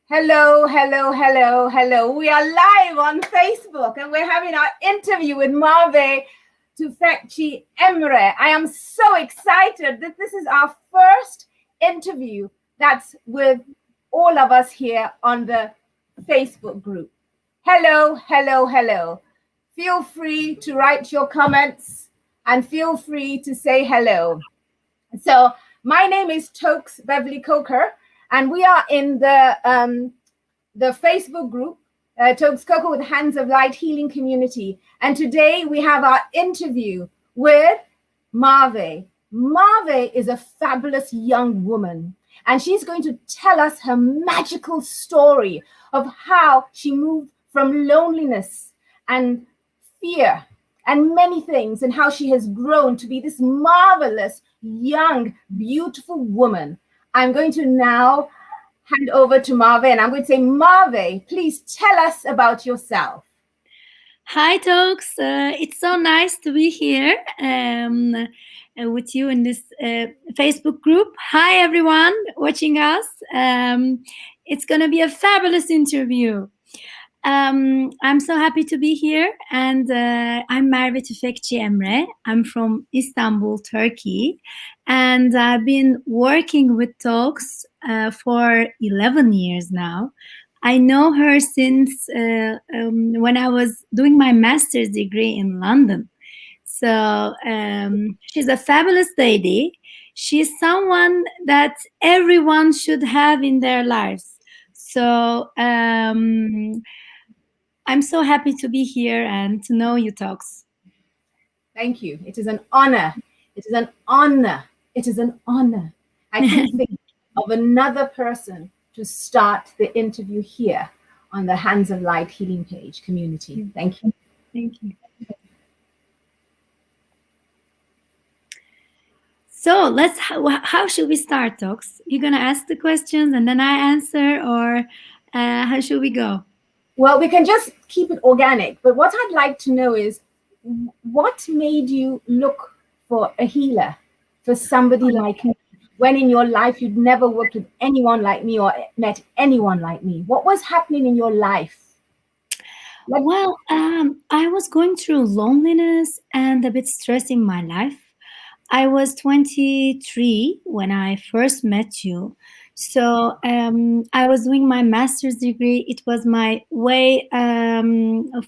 Hello, hello, hello, hello. We are live on Facebook and we're having our interview with Merve Tufekci Emre. I am so excited that this is our first interview that's with all of us here on the Facebook group. Hello, hello, hello. Feel free to write your comments and feel free to say hello. So my name is Toks Beverley Coker, and we are in the Facebook group, Toks Coker with Hands of Light Healing Community. And today we have our interview with Merve. Merve is a fabulous young woman, and she's going to tell us her magical story of how she moved from loneliness and fear and many things, and how she has grown to be this marvelous, young, beautiful woman. I'm going to now hand over to Merve, and I'm going to say, Merve, please tell us about yourself. Hi, Toks. It's so nice to be here with you in this Facebook group. Hi, everyone watching us. It's going to be a fabulous interview. I'm so happy to be here, and I'm Merve Tufekci Emre. I'm from Istanbul, Turkey, and I've been working with Toks for 11 years now. I know her since when I was doing my master's degree in London. So she's a fabulous lady. She's someone that everyone should have in their lives. So I'm so happy to be here and to know you, Toks. Thank you. It is an honor. It is an honor. It is an honor. I can't think of another person to start the interview here on the Hands of Light Healing page community. Thank you. Thank you. So how should we start, Toks? You're going to ask the questions and then I answer, or how should we go? Well, we can just keep it organic. But what I'd like to know is, what made you look for a healer, for somebody like me, when in your life you'd never worked with anyone like me or met anyone like me? What was happening in your life? Well, I was going through loneliness and a bit stress in my life. I was 23 when I first met you. So I was doing my master's degree. It was my way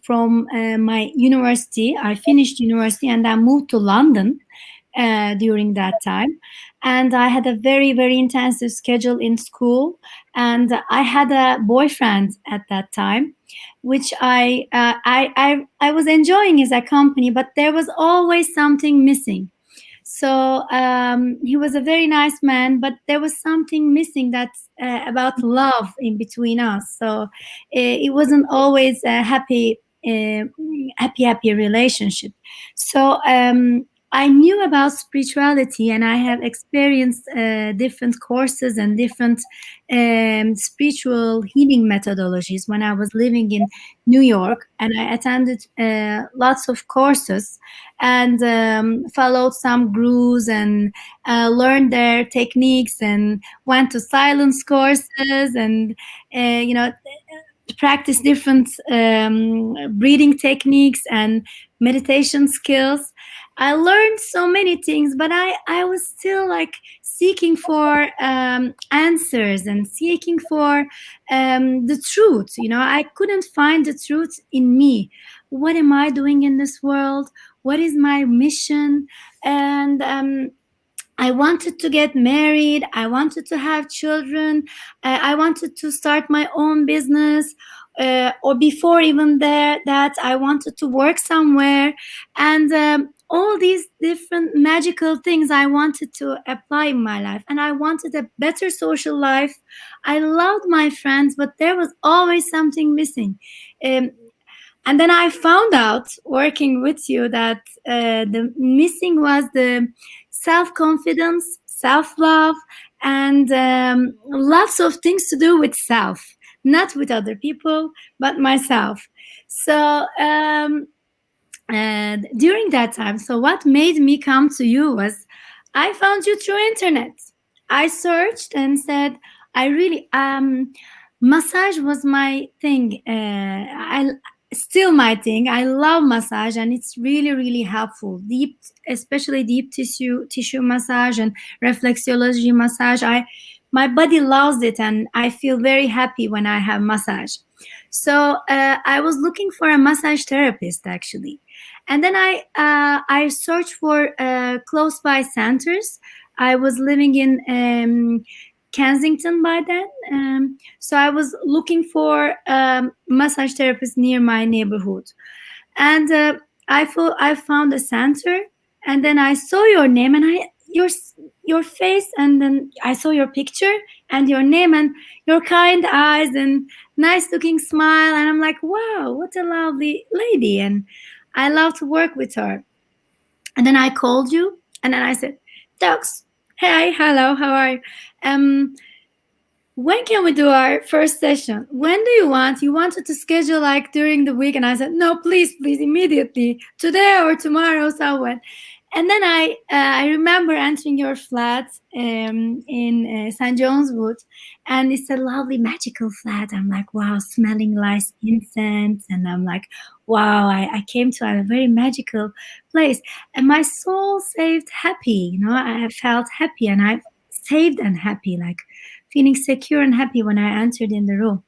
from my university. I finished university and I moved to London during that time. And I had a very, very intensive schedule in school. And I had a boyfriend at that time, which I was enjoying his company, but there was always something missing. So he was a very nice man, but there was something missing that's about love in between us. So it wasn't always a happy relationship. So I knew about spirituality, and I have experienced different courses and different spiritual healing methodologies when I was living in New York, and I attended lots of courses and followed some gurus and learned their techniques and went to silence courses and practice different breathing techniques and meditation skills. I learned so many things, but I was still like seeking for answers and seeking for the truth. I couldn't find the truth in me. What am I doing in this world? What is my mission? And I wanted to get married. I wanted to have children. I wanted to start my own business. Or before even that, I wanted to work somewhere. And all these different magical things I wanted to apply in my life. And I wanted a better social life. I loved my friends, but there was always something missing. And then I found out working with you that the missing was the self-confidence, self-love, and lots of things to do with self, not with other people, but myself. So during that time, so what made me come to you was I found you through internet. I searched and said, I really Massage was my thing. I still my thing. I love massage, and it's really really helpful. Deep, especially deep tissue massage and reflexology massage. My body loves it, and I feel very happy when I have massage. So I was looking for a massage therapist actually, and then I searched for close by centers. I was living in Kensington by then. So I was looking for massage therapist near my neighborhood, and I found a center, and then I saw your name and your face, and then I saw your picture and your name and your kind eyes and nice looking smile, and I'm like, wow, what a lovely lady, and I love to work with her. And then I called you, and then I said, Toks, hey, hello, how are you? Um, when can we do our first session? When do you want? You wanted to schedule like during the week, and I said, no, please, please, immediately, today or tomorrow, someone. And then I remember entering your flat in St. John's Wood, and it's a lovely magical flat. I'm like, wow, smelling nice incense, and I'm like, wow, I came to a very magical place, and my soul saved happy. You know, I felt happy, and I saved and happy, like feeling secure and happy when I entered in the room.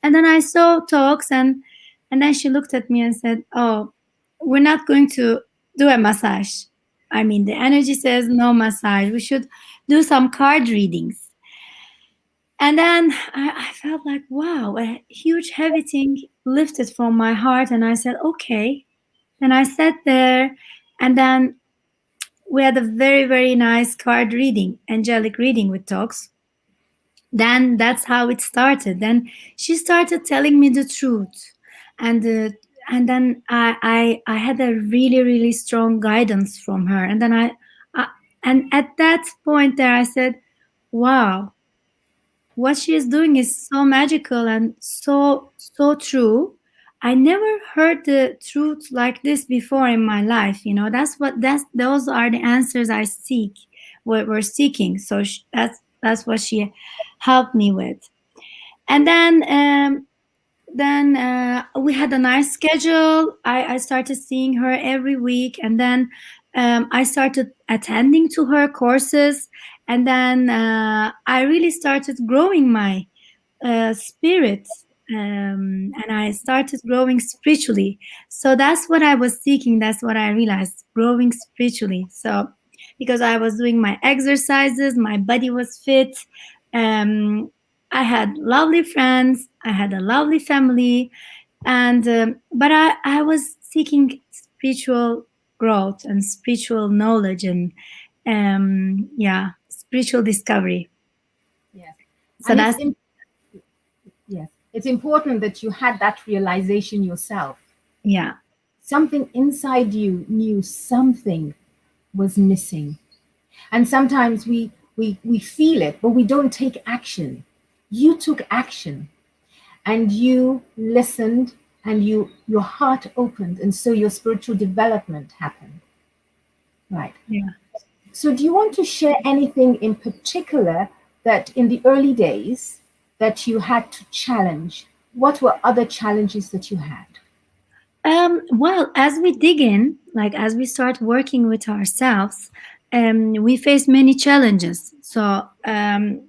And then I saw Talks, and then she looked at me and said, oh, we're not going to do a massage. I mean, the energy says no massage. We should do some card readings. And then I felt like, wow, a huge heavy thing lifted from my heart. And I said, okay. And I sat there, and then we had a very, very nice card reading, angelic reading with Talks. Then that's how it started. Then she started telling me the truth, and and then I had a really really strong guidance from her. And then I and at that point there I said, wow, what she is doing is so magical and so true. I never heard the truth like this before in my life. You know, that's those are the answers I seek, what we're seeking. So that's what she helped me with. And then we had a nice schedule. I started seeing her every week, and then I started attending to her courses, and then I really started growing my spirit, and I started growing spiritually. So that's what I was seeking. That's what I realized, growing spiritually. So because I was doing my exercises, my body was fit. Um, I had lovely friends. I had a lovely family, and but I was seeking spiritual growth and spiritual knowledge and yeah, spiritual discovery. Yes. So And that's yes, it's important that you had that realization yourself. yeah. Something inside you knew something was missing. And sometimes we feel it, but we don't take action. You took action, and you listened, and your heart opened, and so your spiritual development happened. Right. Yeah. So do you want to share anything in particular that in the early days that you had to challenge? What were other challenges that you had? Well, as we dig in, like as we start working with ourselves, we face many challenges. So I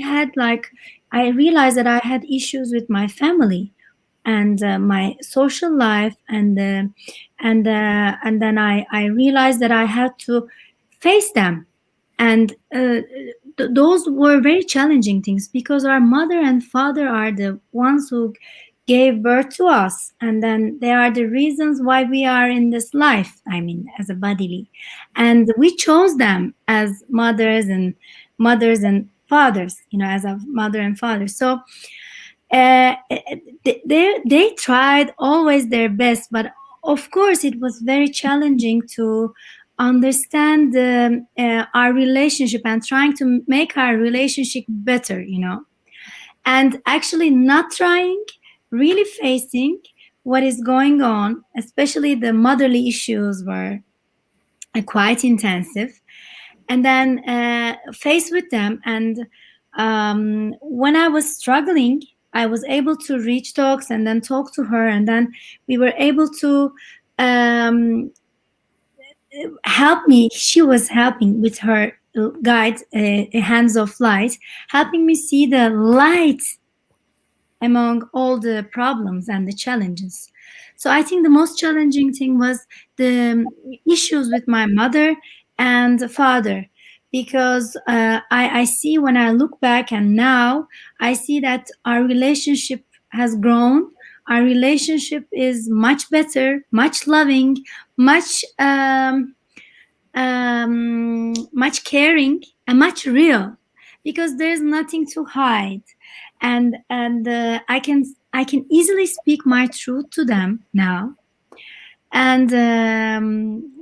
had like I realized that I had issues with my family and my social life, and then I realized that I had to face them, and those were very challenging things because our mother and father are the ones who gave birth to us, and then they are the reasons why we are in this life, I mean, as a bodily, and we chose them as mothers and fathers, you know, as a mother and father. So they tried always their best, but of course it was very challenging to understand our relationship and trying to make our relationship better, you know, and actually not trying, really facing what is going on, especially the motherly issues were quite intensive, and then face with them and when I was struggling, I was able to reach Toks and then talk to her, and then we were able to um, help me. She was helping with her guide, Hands of Light, helping me see the light among all the problems and the challenges. So I think the most challenging thing was the issues with my mother and father, because I see when I look back and now I see that our relationship has grown. Our relationship is much better, much loving, much much caring, and much real, because there's nothing to hide, and I can easily speak my truth to them now, and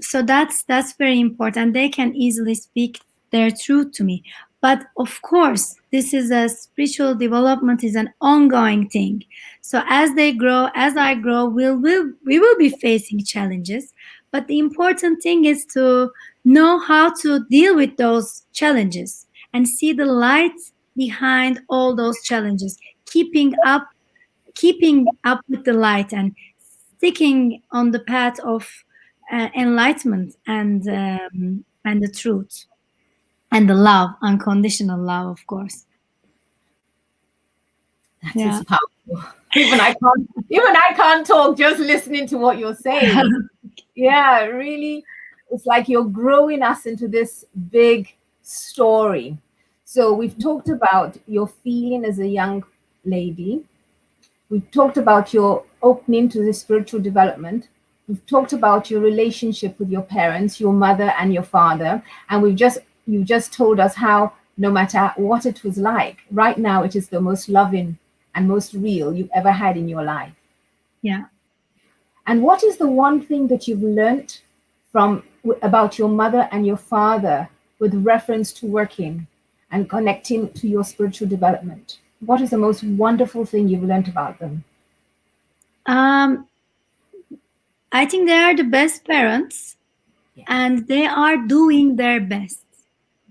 so that's very important. They can easily speak their truth to me. But of course, this is a spiritual development, is an ongoing thing. So as they grow, as I grow, we will be facing challenges. But the important thing is to know how to deal with those challenges and see the light behind all those challenges, keeping up with the light and sticking on the path of enlightenment and the truth and the love, unconditional love, of course. That is powerful. Even I can't talk just listening to what you're saying. Yeah, really, it's like you're growing us into this big story. So we've talked about your feeling as a young lady. We've talked about your opening to the spiritual development. We've talked about your relationship with your parents, your mother and your father. And you just told us how no matter what it was like, right now it is the most loving and most real you've ever had in your life. Yeah. And what is the one thing that you've learned about your mother and your father with reference to working and connecting to your spiritual development? What is the most wonderful thing you've learned about them? I think they are the best parents, and they are doing their best.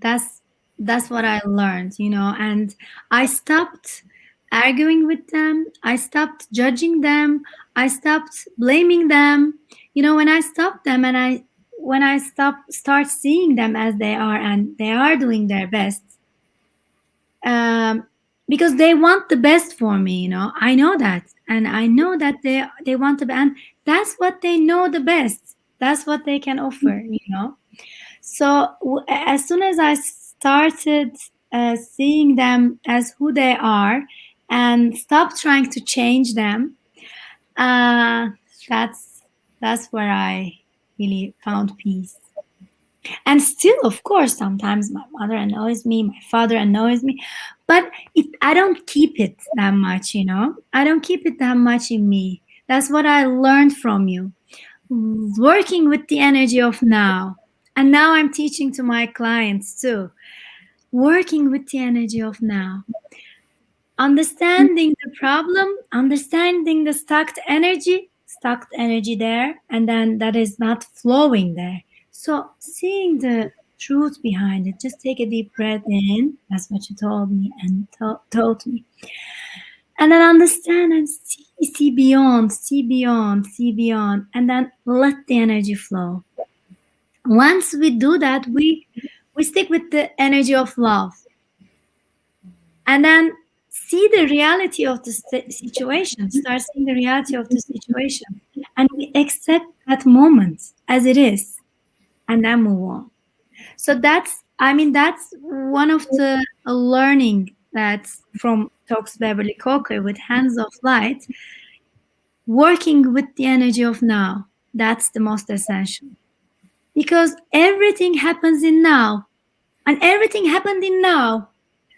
That's what I learned, and I stopped arguing with them. I stopped judging them. I stopped blaming them. When I stopped them and when I start seeing them as they are, and they are doing their best, because they want the best for me. I know that, and I know that they want the best, and that's what they know the best. That's what they can offer. So as soon as I started seeing them as who they are and stop trying to change them, that's where I really found peace. And still, of course, sometimes my mother annoys me, my father annoys me, but I don't keep it that much, I don't keep it that much in me. That's what I learned from you. Working with the energy of now. And now I'm teaching to my clients too. Working with the energy of now. Understanding the problem, understanding the stuck energy there, and then that is not flowing there. So seeing the truth behind it, just take a deep breath in. That's what you told me and told me. And then understand and see beyond, and then let the energy flow. Once we do that, we stick with the energy of love, and then see the reality of the situation, start seeing the reality of the situation, and we accept that moment as it is, and then move on. So that's one of the learning that's from Toks Beverley Coker with Hands of Light. Working with the energy of now, that's the most essential. Because everything happens in now, and everything happened in now.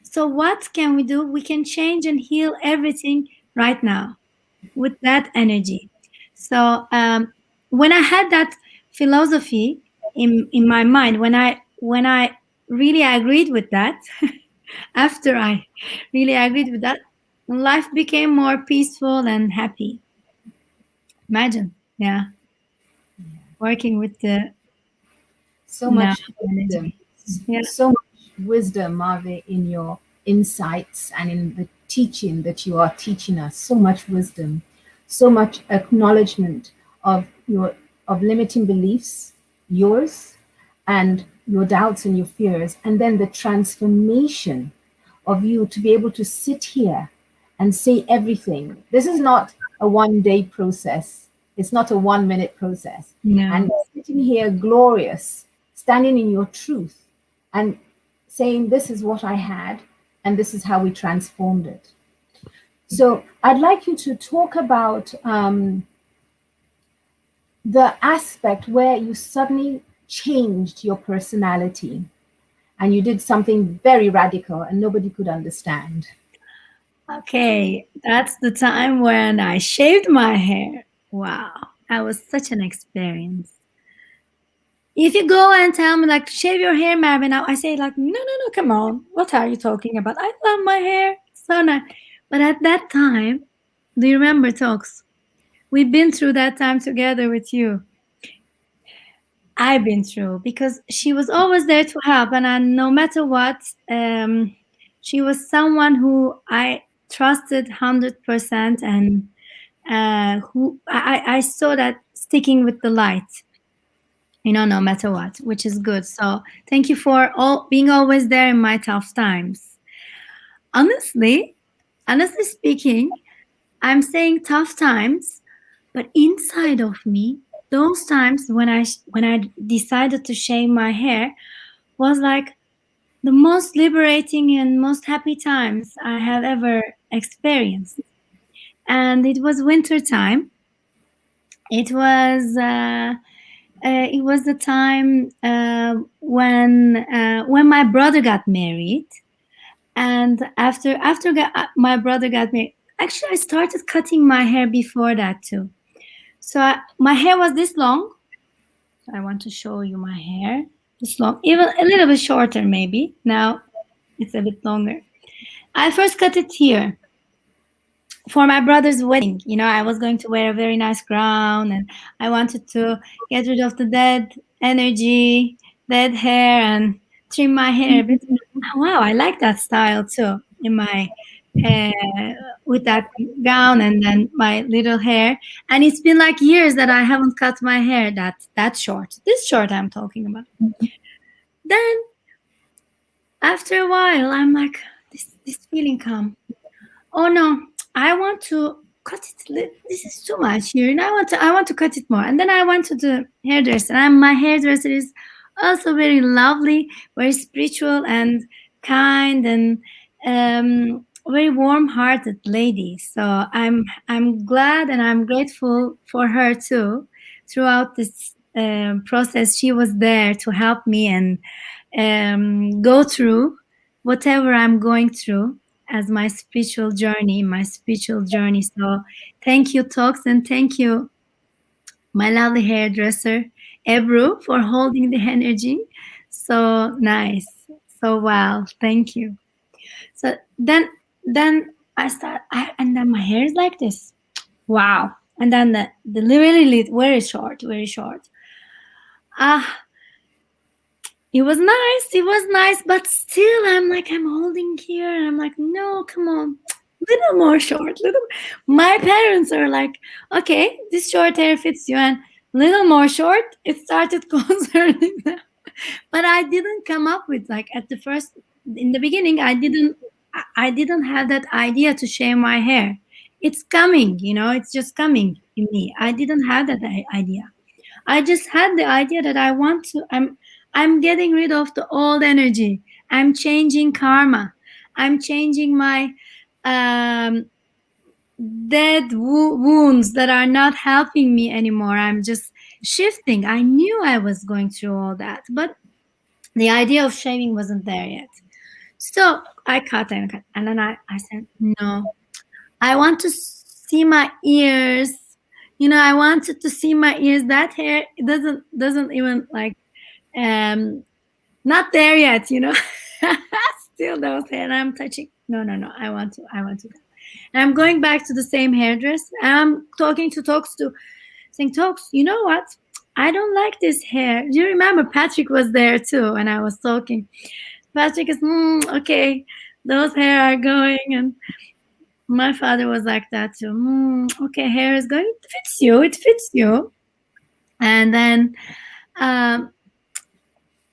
So what can we do? We can change and heal everything right now with that energy. So when I had that philosophy in my mind, when I really agreed with that, after I really agreed with that, life became more peaceful and happy. Imagine, working with the so much wisdom, so much wisdom, Merve, in insights and in the teaching that you are teaching us. So much wisdom, so much acknowledgement of your of limiting beliefs, yours, and your doubts and your fears, and then the transformation of you to be able to sit here and say everything. This is not a 1 day process. It's not a 1 minute process. No. And sitting here glorious, standing in your truth and saying, this is what I had, and this is how we transformed it. So I'd like you to talk about the aspect where you suddenly changed your personality and you did something very radical and nobody could understand. Okay, that's the time when I shaved my hair. Wow, that was such an experience. If you go and tell me like shave your hair, Merve, now I say like no, come on, what are you talking about? I love my hair, so nice. But at that time, do you remember, Toks? We've been through that time together with you. I've been through, because she was always there to help, and no matter what, she was someone who I trusted 100%, and who I saw that sticking with the light, no matter what, which is good. So thank you for being always there in my tough times. Honestly speaking, I'm saying tough times, but inside of me, those times when I decided to shave my hair was like the most liberating and most happy times I have ever experienced. And it was winter time. It was the time when my brother got married, and after my brother got married, actually I started cutting my hair before that too. So my hair was this long. I want to show you my hair. This long, even a little bit shorter maybe. Now it's a bit longer. I first cut it here for my brother's wedding. I was going to wear a very nice crown, and I wanted to get rid of the dead energy, dead hair, and trim my hair a bit. Wow, I like that style too, in my with that gown and then my little hair. And it's been like years that I haven't cut my hair that short. This short I'm talking about. Then after a while, I'm like, this feeling come. Oh no, I want to cut it. This is too much here, and I want to cut it more. And then I went to the hairdresser, and my hairdresser is also very lovely, very spiritual and kind, and very warm-hearted lady. So I'm glad and I'm grateful for her too. Throughout this process, she was there to help me and go through whatever I'm going through as my spiritual journey. So thank you, Toks, and thank you, my lovely hairdresser, Ebru, for holding the energy. So nice. So well, thank you. So then I start, and then my hair is like this. Wow. And then the really very short. It was nice, but still I'm holding here, and I'm like, no, come on, little more short, my parents are like, okay, this short hair fits you, and little more short, it started concerning them. But I didn't come up with, in the beginning, I didn't have that idea to shave my hair. It's coming, it's just coming in me. I didn't have that idea. I just had the idea that I'm getting rid of the old energy. I'm changing karma. I'm changing my dead wounds that are not helping me anymore. I'm just shifting. I knew I was going through all that, but the idea of shaving wasn't there yet. So I cut and then I said, no, I want to see my ears. I wanted to see my ears. That hair doesn't even not there yet, still those hair, and I'm touching. No, I want to. And I'm going back to the same hairdresser, and I'm talking to Toks, saying, Toks, you know what? I don't like this hair. Do you remember Patrick was there too when I was talking? Patrick is okay. those hair are going. And my father was like that too. Okay, hair is going. It fits you. It fits you. And then, um,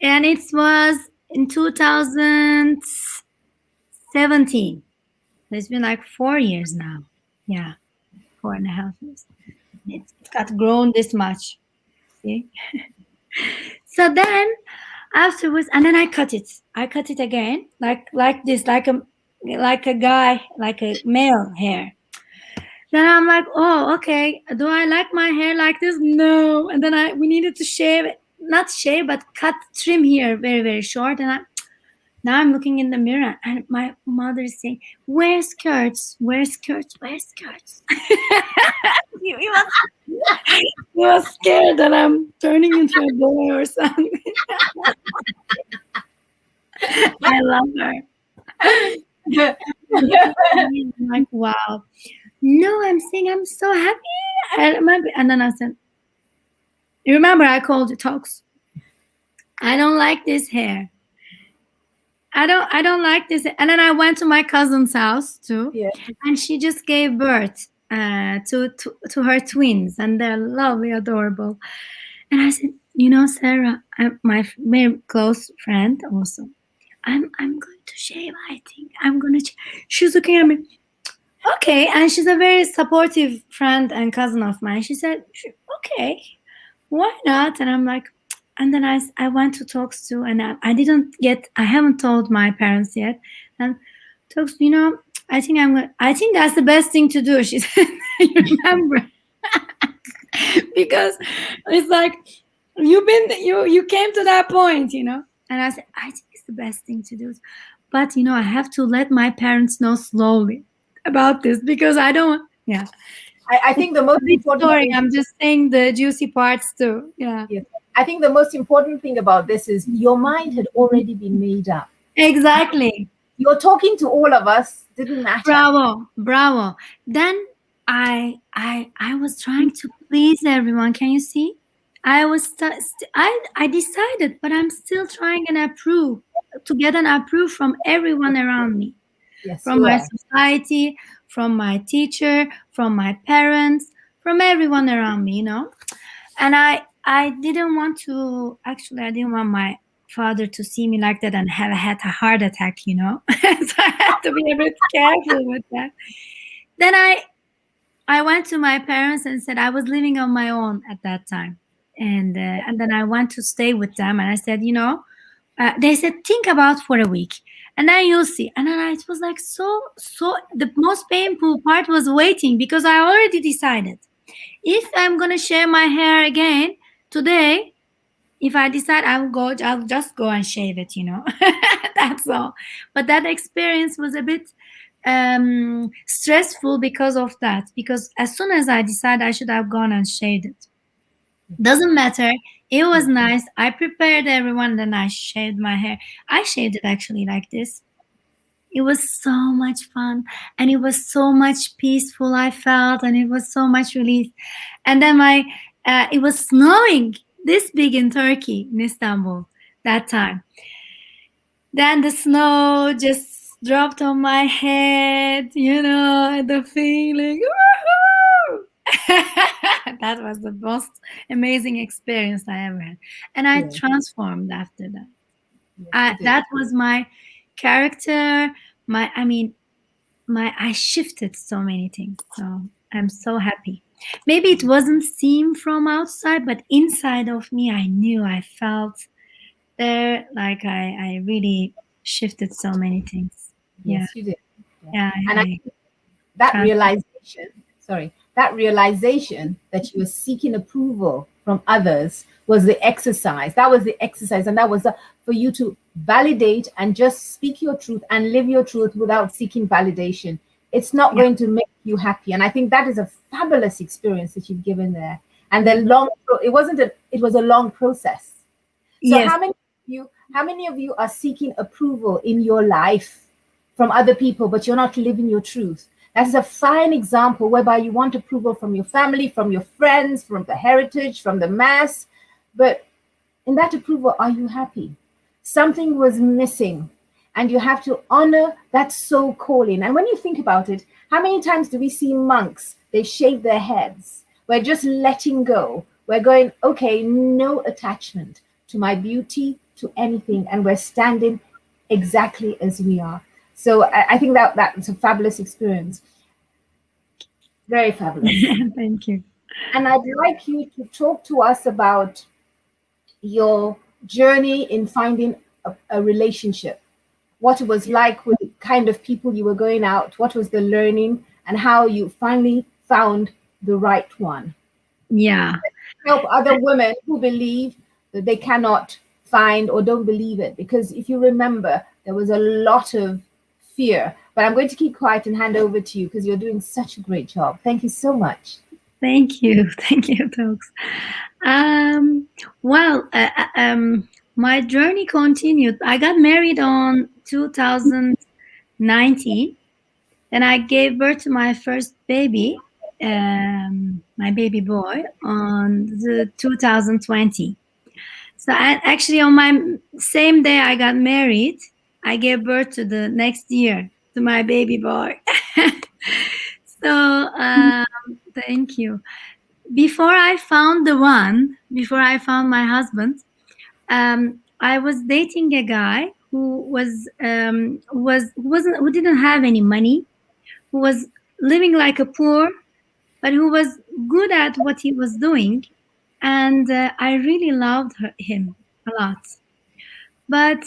and it was in 2017. It's been like 4 years now. Yeah, 4.5 years. It's got grown this much. See? So then afterwards, and then I cut it. I cut it again, like this, like a guy, like a male hair. Then I'm like, oh, okay. Do I like my hair like this? No. And then we needed to shave, not shave, but trim here very, very short. And now I'm looking in the mirror, and my mother is saying, wear skirts, wear skirts, wear skirts. He was scared that I'm turning into a boy or something. I love her. I'm like, wow. No, I'm saying I'm so happy. And then I said, you remember I called you Toks? I don't like this hair. I don't like this. And then I went to my cousin's house too. Yeah. And she just gave birth to her twins, and they're lovely, adorable. And I said, you know, Sarah, my very close friend also, I'm going to shave. I think I'm going to. She's looking at me. Okay, and she's a very supportive friend and cousin of mine. She said, okay, why not? And I'm like, and then I went to Toks too, and I haven't told my parents yet. And Toks, you know, I think that's the best thing to do. She said, you remember? Because it's like you came to that point, you know. And I said, I think it's the best thing to do. But you know, I have to let my parents know slowly about this, because I don't. Yeah. I think the most important story. I'm just saying the juicy parts too. Yeah. Yes. I think the most important thing about this is your mind had already been made up. Exactly. You're talking to all of us. Didn't matter. Bravo. Then I was trying to please everyone. Can you see? I was I decided, but I'm still trying to get an approve from everyone around me. Yes, from my society, from my teacher, from my parents, from everyone around me, you know. And I didn't want my father to see me like that and have had a heart attack, you know. So I had to be a bit careful with that. Then I went to my parents and said I was living on my own at that time, and then I went to stay with them, and I said, you know, they said think about for a week, and then you'll see. And then it was like so the most painful part was waiting, because I already decided if I'm gonna share my hair again today, if I decide I'll just go and shave it, you know. That's all. But that experience was a bit stressful because of that, because as soon as I decided, I should have gone and shaved it. Doesn't matter. It was nice. I prepared everyone, then I shaved my hair. I shaved it actually like this. It was so much fun, and it was so much peaceful, I felt, and it was so much relief. And then it was snowing this big in Turkey, in Istanbul, that time. Then the snow just dropped on my head, you know, the feeling. That was the most amazing experience I ever had. And I transformed after that. That was my character. I shifted so many things. So I'm so happy. Maybe it wasn't seen from outside, but inside of me, I felt there, like I really shifted so many things. Yes, you did. Yeah. And that realization that you were seeking approval from others was the exercise. That was the exercise. And that was for you to validate and just speak your truth and live your truth without seeking validation. It's not going to make you happy. And I think that is a fabulous experience that you've given there. And it was a long process. So how many of you are seeking approval in your life from other people, but you're not living your truth? That is a fine example whereby you want approval from your family, from your friends, from the heritage, from the mass. But in that approval, are you happy? Something was missing. and you have to honor that soul calling. And when you think about it, how many times do we see monks? They shave their heads. We're just letting go. We're going, okay, no attachment to my beauty, to anything, and we're standing exactly as we are. So I think that's a fabulous experience. Very fabulous. Thank you. And I'd like you to talk to us about your journey in finding a relationship, what it was like with the kind of people you were going out, what was the learning, and how you finally found the right one. Yeah. Help other women who believe that they cannot find or don't believe it. Because if you remember, there was a lot of fear. But I'm going to keep quiet and hand over to you because you're doing such a great job. Thank you so much. Thank you. Thank you, Toks. Well, my journey continued. I got married on 2019. Then I gave birth to my first baby, my baby boy, on the 2020. So actually, on my same day I got married, I gave birth to the next year to my baby boy. So thank you. Before I found the one, before I found my husband, I was dating a guy who who didn't have any money, who was living like a poor, but who was good at what he was doing, and I really loved him a lot. But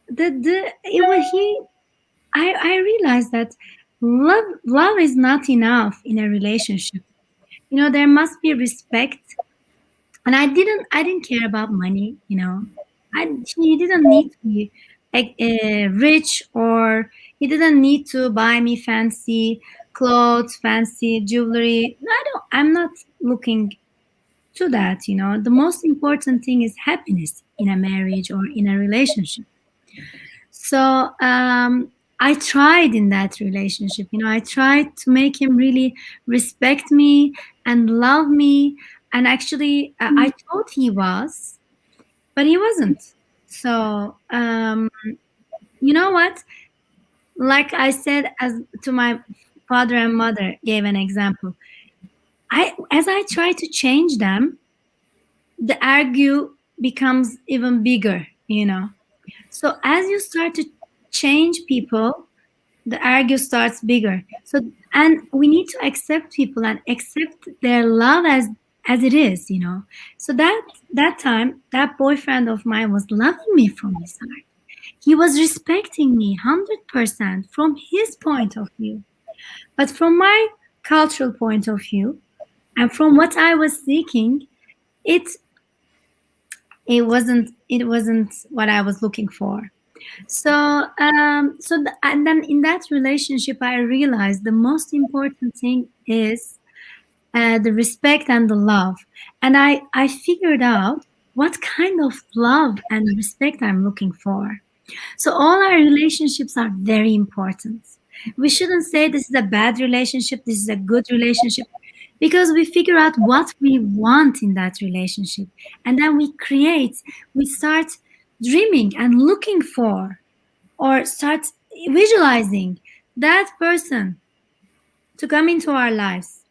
it was he. I realized that love is not enough in a relationship. You know, there must be respect, and I didn't care about money. You know, he didn't need to be rich, or he didn't need to buy me fancy clothes, fancy jewelry. I'm not looking to that. You know, the most important thing is happiness in a marriage or in a relationship. So I tried in that relationship. You know, I tried to make him really respect me and love me. And actually, I thought he was, but he wasn't. So you know what? Like I said, as to my father and mother gave an example. As I try to change them, the argue becomes even bigger. You know. So as you start to change people, the argue starts bigger. So, and we need to accept people and accept their love as it is, you know. So that time, that boyfriend of mine was loving me from inside. He was respecting me 100% from his point of view. But from my cultural point of view, and from what I was seeking, it wasn't what I was looking for. So and then in that relationship, I realized the most important thing is the respect and the love. And I figured out what kind of love and respect I'm looking for. So all our relationships are very important. We shouldn't say this is a bad relationship, this is a good relationship, because we figure out what we want in that relationship. And then we start dreaming and looking for, or start visualizing that person to come into our lives.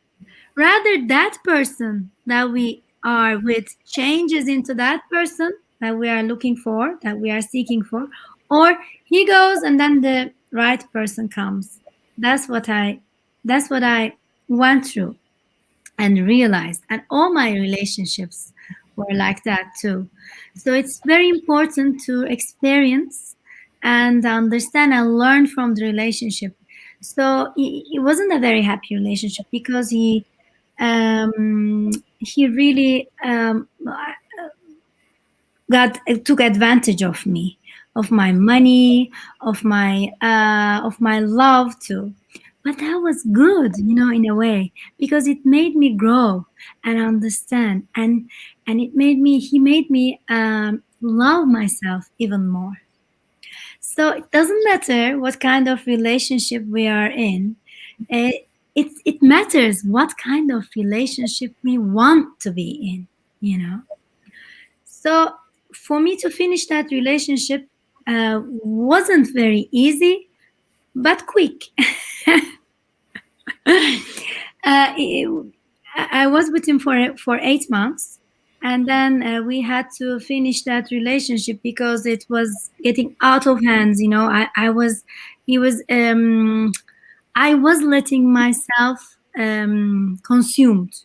Rather, that person that we are with changes into that person that we are looking for, that we are seeking for, or he goes and then the right person comes. That's what I went through and realized. And all my relationships were like that too. So it's very important to experience and understand and learn from the relationship. So it wasn't a very happy relationship because he really took advantage of me, of my money, of my love too. But that was good, you know, in a way, because it made me grow and understand, and he made me love myself even more. So it doesn't matter what kind of relationship we are in. It matters what kind of relationship we want to be in, you know. So for me to finish that relationship, wasn't very easy, but quick. I was with him for 8 months, and then we had to finish that relationship because it was getting out of hands. You know, I was, he was, I was letting myself consumed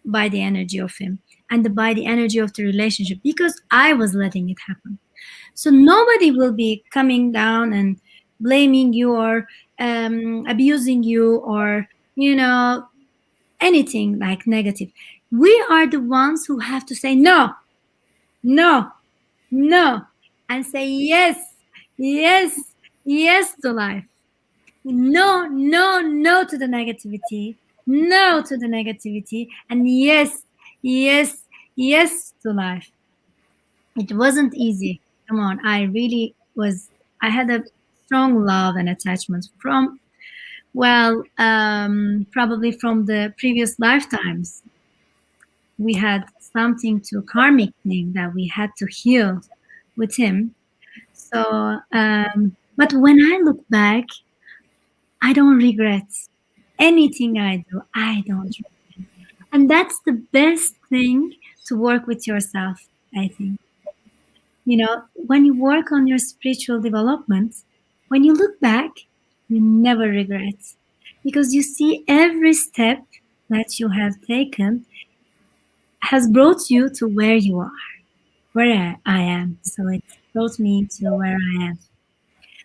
by the energy of him and by the energy of the relationship because I was letting it happen. So nobody will be coming down and blaming you or abusing you or, you know, anything like negative. We are the ones who have to say no, no, no, and say yes, yes, yes to life. No, no, no to the negativity. No to the negativity. And yes, yes, yes to life. It wasn't easy. Come on. I really was, I had a strong love and attachment from, well, probably from the previous lifetimes. We had something to karmic thing that we had to heal with him. So, but when I look back, I don't regret anything I do. I don't. And that's the best thing to work with yourself, I think. You know, when you work on your spiritual development, when you look back, you never regret because you see every step that you have taken has brought you to where you are, where I am. So it brought me to where I am.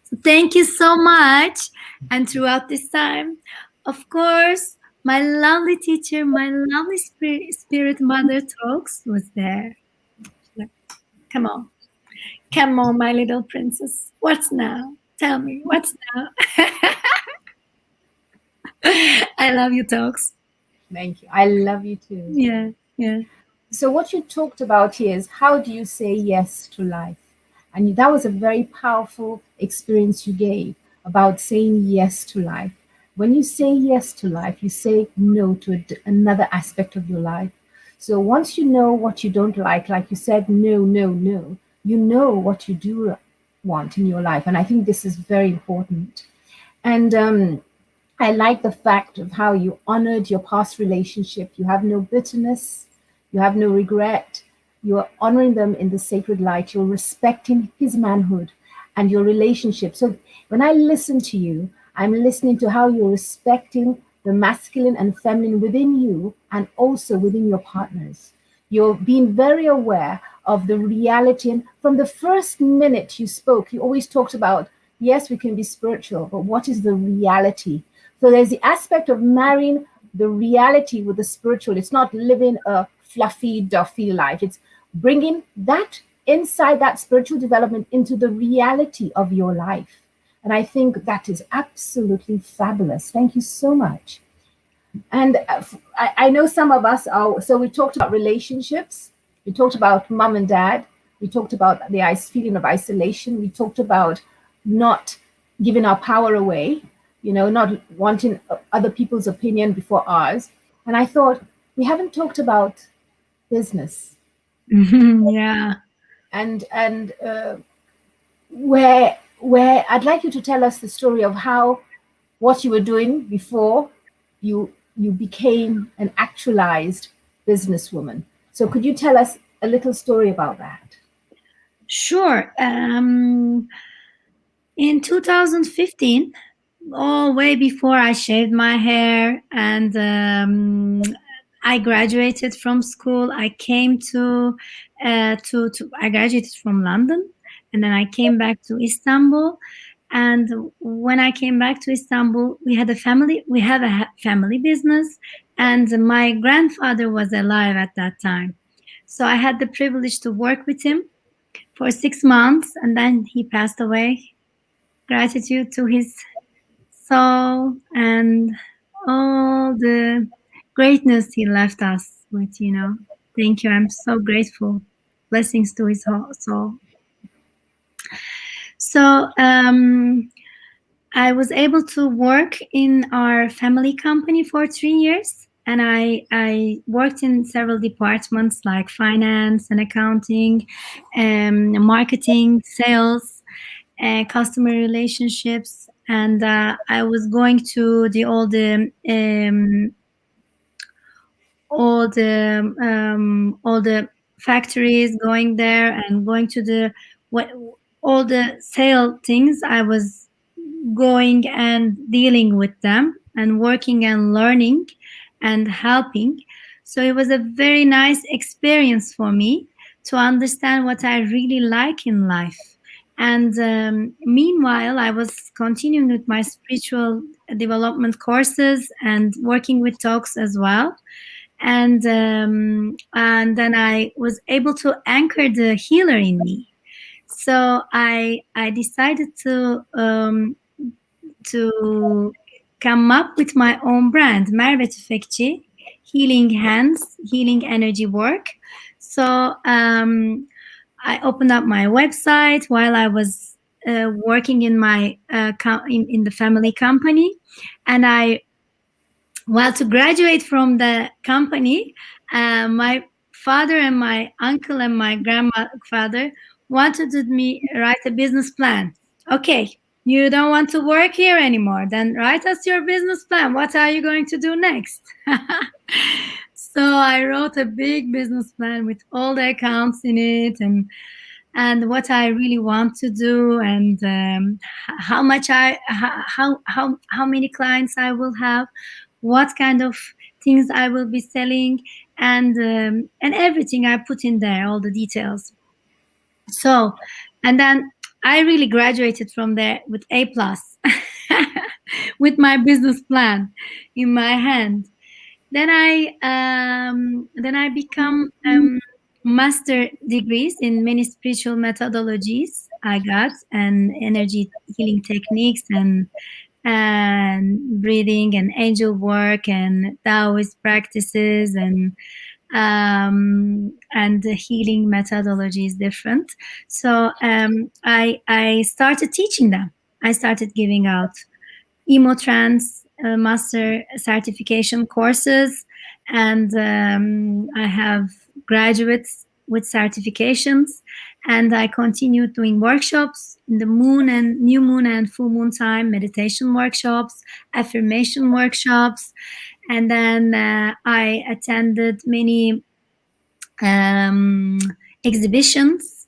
So thank you so much. And throughout this time, of course, my lovely teacher, my lovely spirit mother Toks was there. Like, come on. Come on, my little princess. What's now? Tell me, what's now? I love you, Toks. Thank you. I love you too. Yeah, yeah. So what you talked about here is how do you say yes to life? And that was a very powerful experience you gave about saying yes to life. When you say yes to life, you say no to another aspect of your life. So once you know what you don't like you said, no, no, no, you know what you do want in your life. And I think this is very important. And I like the fact of how you honored your past relationship. You have no bitterness, you have no regret. You are honoring them in the sacred light. You're respecting his manhood and your relationship. So when I listen to you, I'm listening to how you're respecting the masculine and feminine within you and also within your partners. You're being very aware of the reality. And from the first minute you spoke, you always talked about, yes, we can be spiritual, but what is the reality? So there's the aspect of marrying the reality with the spiritual. It's not living a fluffy, duffy life. It's bringing that inside that spiritual development into the reality of your life. And I think that is absolutely fabulous. Thank you so much. And I know some of us are, so we talked about relationships, we talked about mom and dad, we talked about the feeling of isolation, we talked about not giving our power away, you know, not wanting other people's opinion before ours. And I thought, we haven't talked about business. Yeah. And where I'd like you to tell us the story of how what you were doing before you became an actualized businesswoman. So could you tell us a little story about that? Sure. In 2015, way before I shaved my hair and I graduated from school, I came to I graduated from London, and then I came back to Istanbul. And when I came back to Istanbul, we have a family business, and my grandfather was alive at that time. So I had the privilege to work with him for 6 months, and then he passed away. Gratitude to his soul and all the greatness he left us with, you know. Thank you. I'm so grateful. Blessings to his soul. So I was able to work in our family company for 3 years. And I worked in several departments like finance and accounting, marketing, sales. customer relationships, and I was going to all the factories, going there and going to the what all the sale things. I was going and dealing with them and working and learning and helping. So it was a very nice experience for me to understand what I really like in life. And meanwhile, I was continuing with my spiritual development courses and working with talks as well. And then I was able to anchor the healer in me. So I decided to come up with my own brand, Merve Tufekci, Healing Hands, Healing Energy Work. So I opened up my website while I was working in my in the family company, and to graduate from the company, my father and my uncle and my grandfather wanted me write a business plan. Okay, you don't want to work here anymore, then write us your business plan. What are you going to do next? So I wrote a big business plan with all the accounts in it, and what I really want to do, and how many clients I will have, what kind of things I will be selling, and everything I put in there, all the details. So, and then I really graduated from there with A plus, with my business plan in my hand. Then I become master degrees in many spiritual methodologies I got, and energy healing techniques, and breathing and angel work and Taoist practices, and the healing methodology is different. So I started teaching them. I started giving out Emotrans master certification courses, and I have graduates with certifications, and I continue doing workshops in the moon and new moon and full moon time, meditation workshops, affirmation workshops, and then I attended many exhibitions.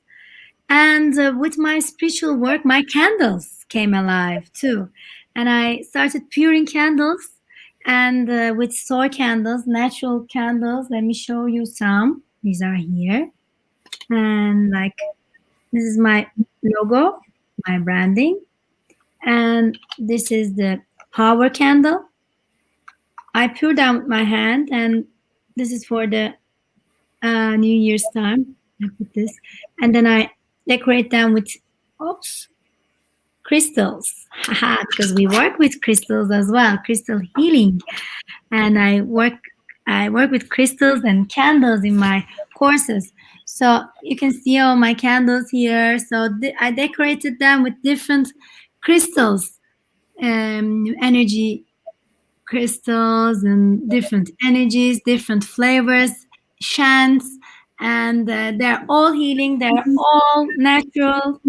And with my spiritual work, my candles came alive too. And I started pouring candles, and with soy candles, natural candles. Let me show you some. These are here. And like, this is my logo, my branding. And this is the power candle. I pour down with my hand, and this is for the New Year's time. I put this. And then I decorate them with, crystals. Because we work with crystals as well, crystal healing. And I work with crystals and candles in my courses. So you can see all my candles here. So I decorated them with different crystals, energy crystals, and different energies, different flavors, chants, and they're all healing. They're all natural,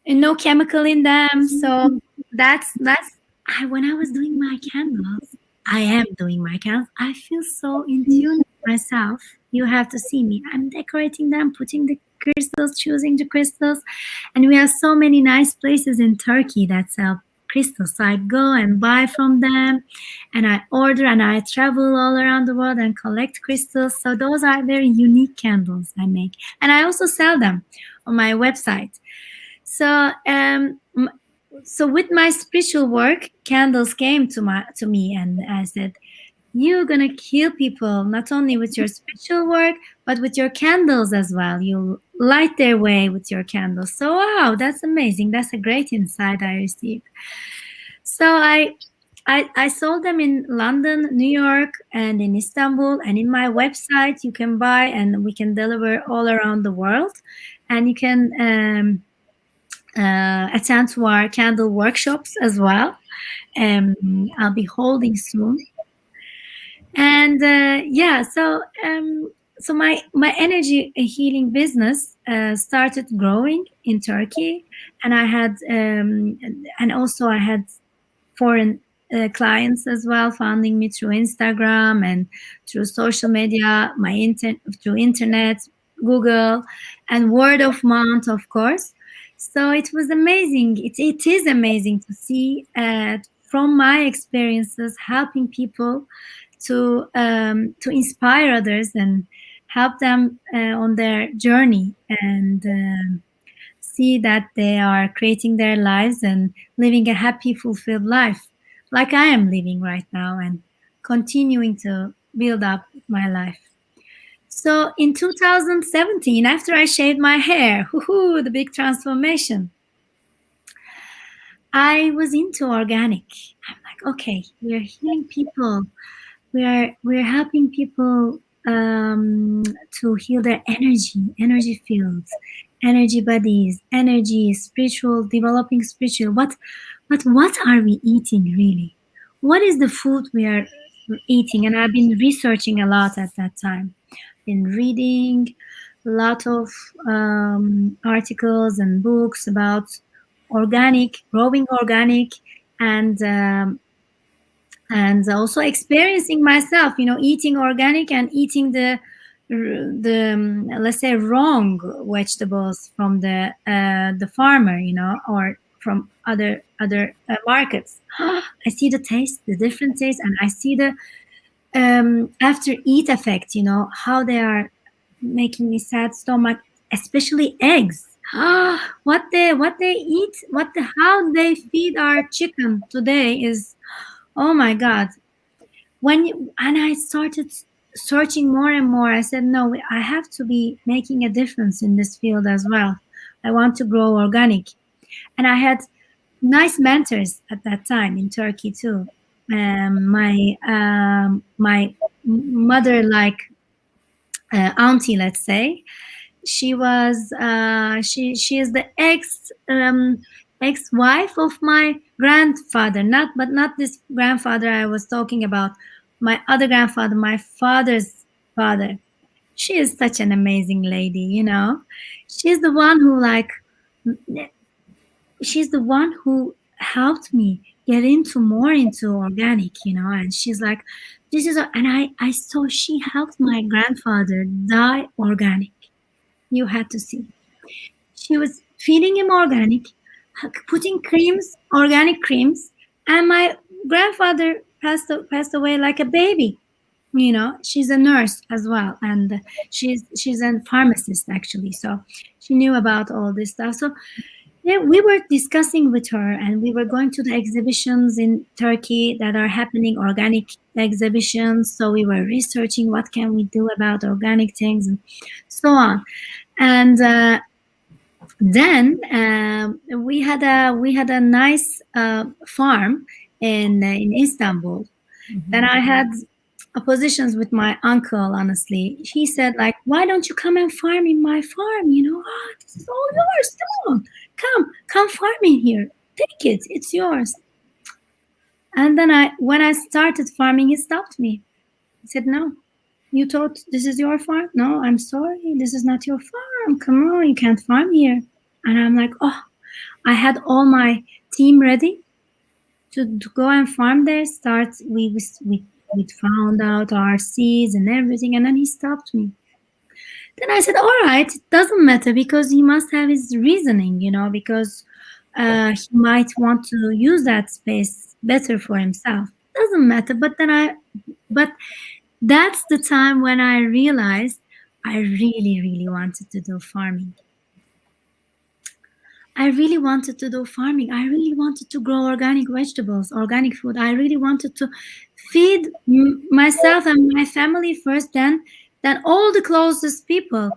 and no chemical in them. So that's when I was doing my candles, I am doing my candles, I feel so in tune with myself. You have to see me. I'm decorating them, putting the crystals, choosing the crystals, and we have so many nice places in Turkey that sell crystals. So I go and buy from them, and I order, and I travel all around the world and collect crystals. So those are very unique candles I make, and I also sell them on my website. So so with my spiritual work, candles came to me, and I said, you're gonna heal people not only with your spiritual work, but with your candles as well. You light their way with your candles. So wow, that's amazing. That's a great insight I received. So I sold them in London, New York, and in Istanbul. And in my website, you can buy, and we can deliver all around the world. And you can attend to our candle workshops as well. I'll be holding soon. And so so my energy healing business started growing in Turkey, and I had and also I had foreign clients as well, finding me through Instagram and through social media, through internet, Google, and word of mouth, of course. So it was amazing. It is amazing to see from my experiences helping people to inspire others and help them on their journey, and see that they are creating their lives and living a happy, fulfilled life, like I am living right now and continuing to build up my life. So in 2017, after I shaved my hair, the big transformation, I was into organic. I'm like, okay, we're healing people, we're helping people to heal their energy fields, energy bodies, energy, spiritual, developing spiritual. What are we eating really? What is the food we are eating? And I've been researching a lot at that time, been reading a lot of articles and books about organic, growing organic, and also experiencing myself, eating organic and eating the let's say wrong vegetables from the farmer, or from other markets. I see the taste, the different taste, and I see the after eat effect, how they are making me sad stomach, especially eggs. What they eat, how they feed our chicken today is, oh my God. And I started searching more and more. I said, no, I have to be making a difference in this field as well. I want to grow organic. And I had nice mentors at that time in Turkey too. My mother, like auntie, let's say, she was she is the ex-wife of my grandfather, not this grandfather I was talking about, my other grandfather, my father's father. She is such an amazing lady, she's the one who she's the one who helped me get into organic, and she's like, this is and I saw she helped my grandfather die organic. You had to see. She was feeding him organic, putting creams, organic creams, and my grandfather passed away like a baby. She's a nurse as well, and she's a pharmacist actually, so she knew about all this stuff. So yeah, we were discussing with her, and we were going to the exhibitions in Turkey that are happening, organic exhibitions. So we were researching what can we do about organic things and so on. And then we had a nice farm in Istanbul. Then I had oppositions with my uncle. Honestly, he said, like, why don't you come and farm in my farm? This is all yours. Come on, come farm in here. Take it, it's yours. And then when I started farming, he stopped me. He said, no, you thought this is your farm? No, I'm sorry, this is not your farm. Come on, you can't farm here. And I'm like, oh, I had all my team ready to go and farm there. We found out our seeds and everything, and then he stopped me. Then I said, all right, it doesn't matter, because he must have his reasoning, because he might want to use that space better for himself. Doesn't matter. But that's the time when I realized I really, really wanted to do farming. I really wanted to do farming. I really wanted to grow organic vegetables, organic food. I really wanted to feed myself and my family first, then all the closest people.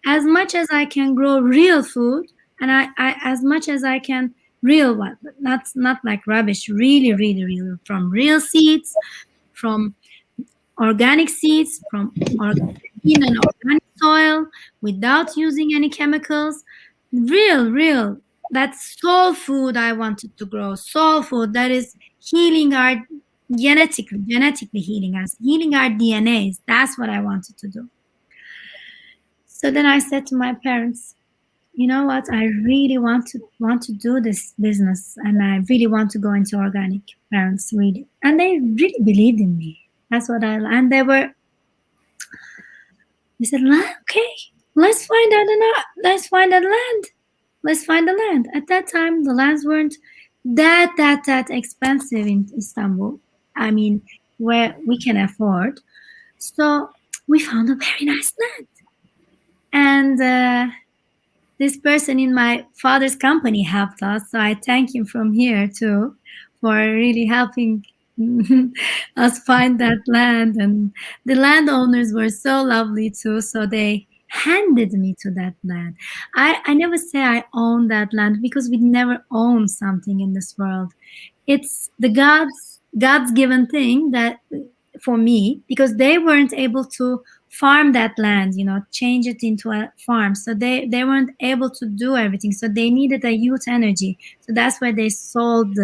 As much as I can grow real food, and I as much as I can real one, not like rubbish, really, really real, from real seeds, from organic seeds, from in an organic soil, without using any chemicals. Real. That's soul food I wanted to grow. Soul food that is healing our genetically healing us, healing our DNAs. That's what I wanted to do. So then I said to my parents, you know what, I really want to do this business, and I really want to go into organic. Parents really, and they really believed in me. That's what I, and they said, okay, let's find out let's find that land. Let's find the land. At that time, the lands weren't that expensive in Istanbul. I mean, where we can afford. So we found a very nice land, and this person in my father's company helped us. So I thank him from here too for really helping us find that land. And the landowners were so lovely too. So they handed me to that land. I never say I own that land, because we never own something in this world. It's the God's given thing that for me, because they weren't able to farm that land, change it into a farm. So they weren't able to do everything. So they needed a youth energy. So that's why they sold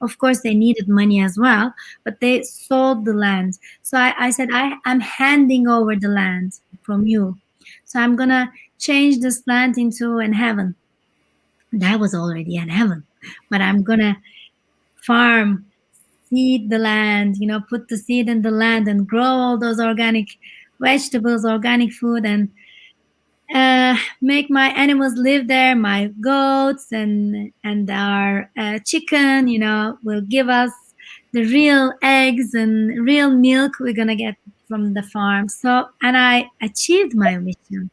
of course they needed money as well, but they sold the land. So I said, I'm handing over the land from you. So I'm gonna change this land into an heaven. That was already an heaven, but I'm gonna farm, seed the land, put the seed in the land and grow all those organic vegetables, organic food, and make my animals live there. My goats and our chicken, will give us the real eggs and real milk we're gonna get from the farm. So, and I achieved my mission.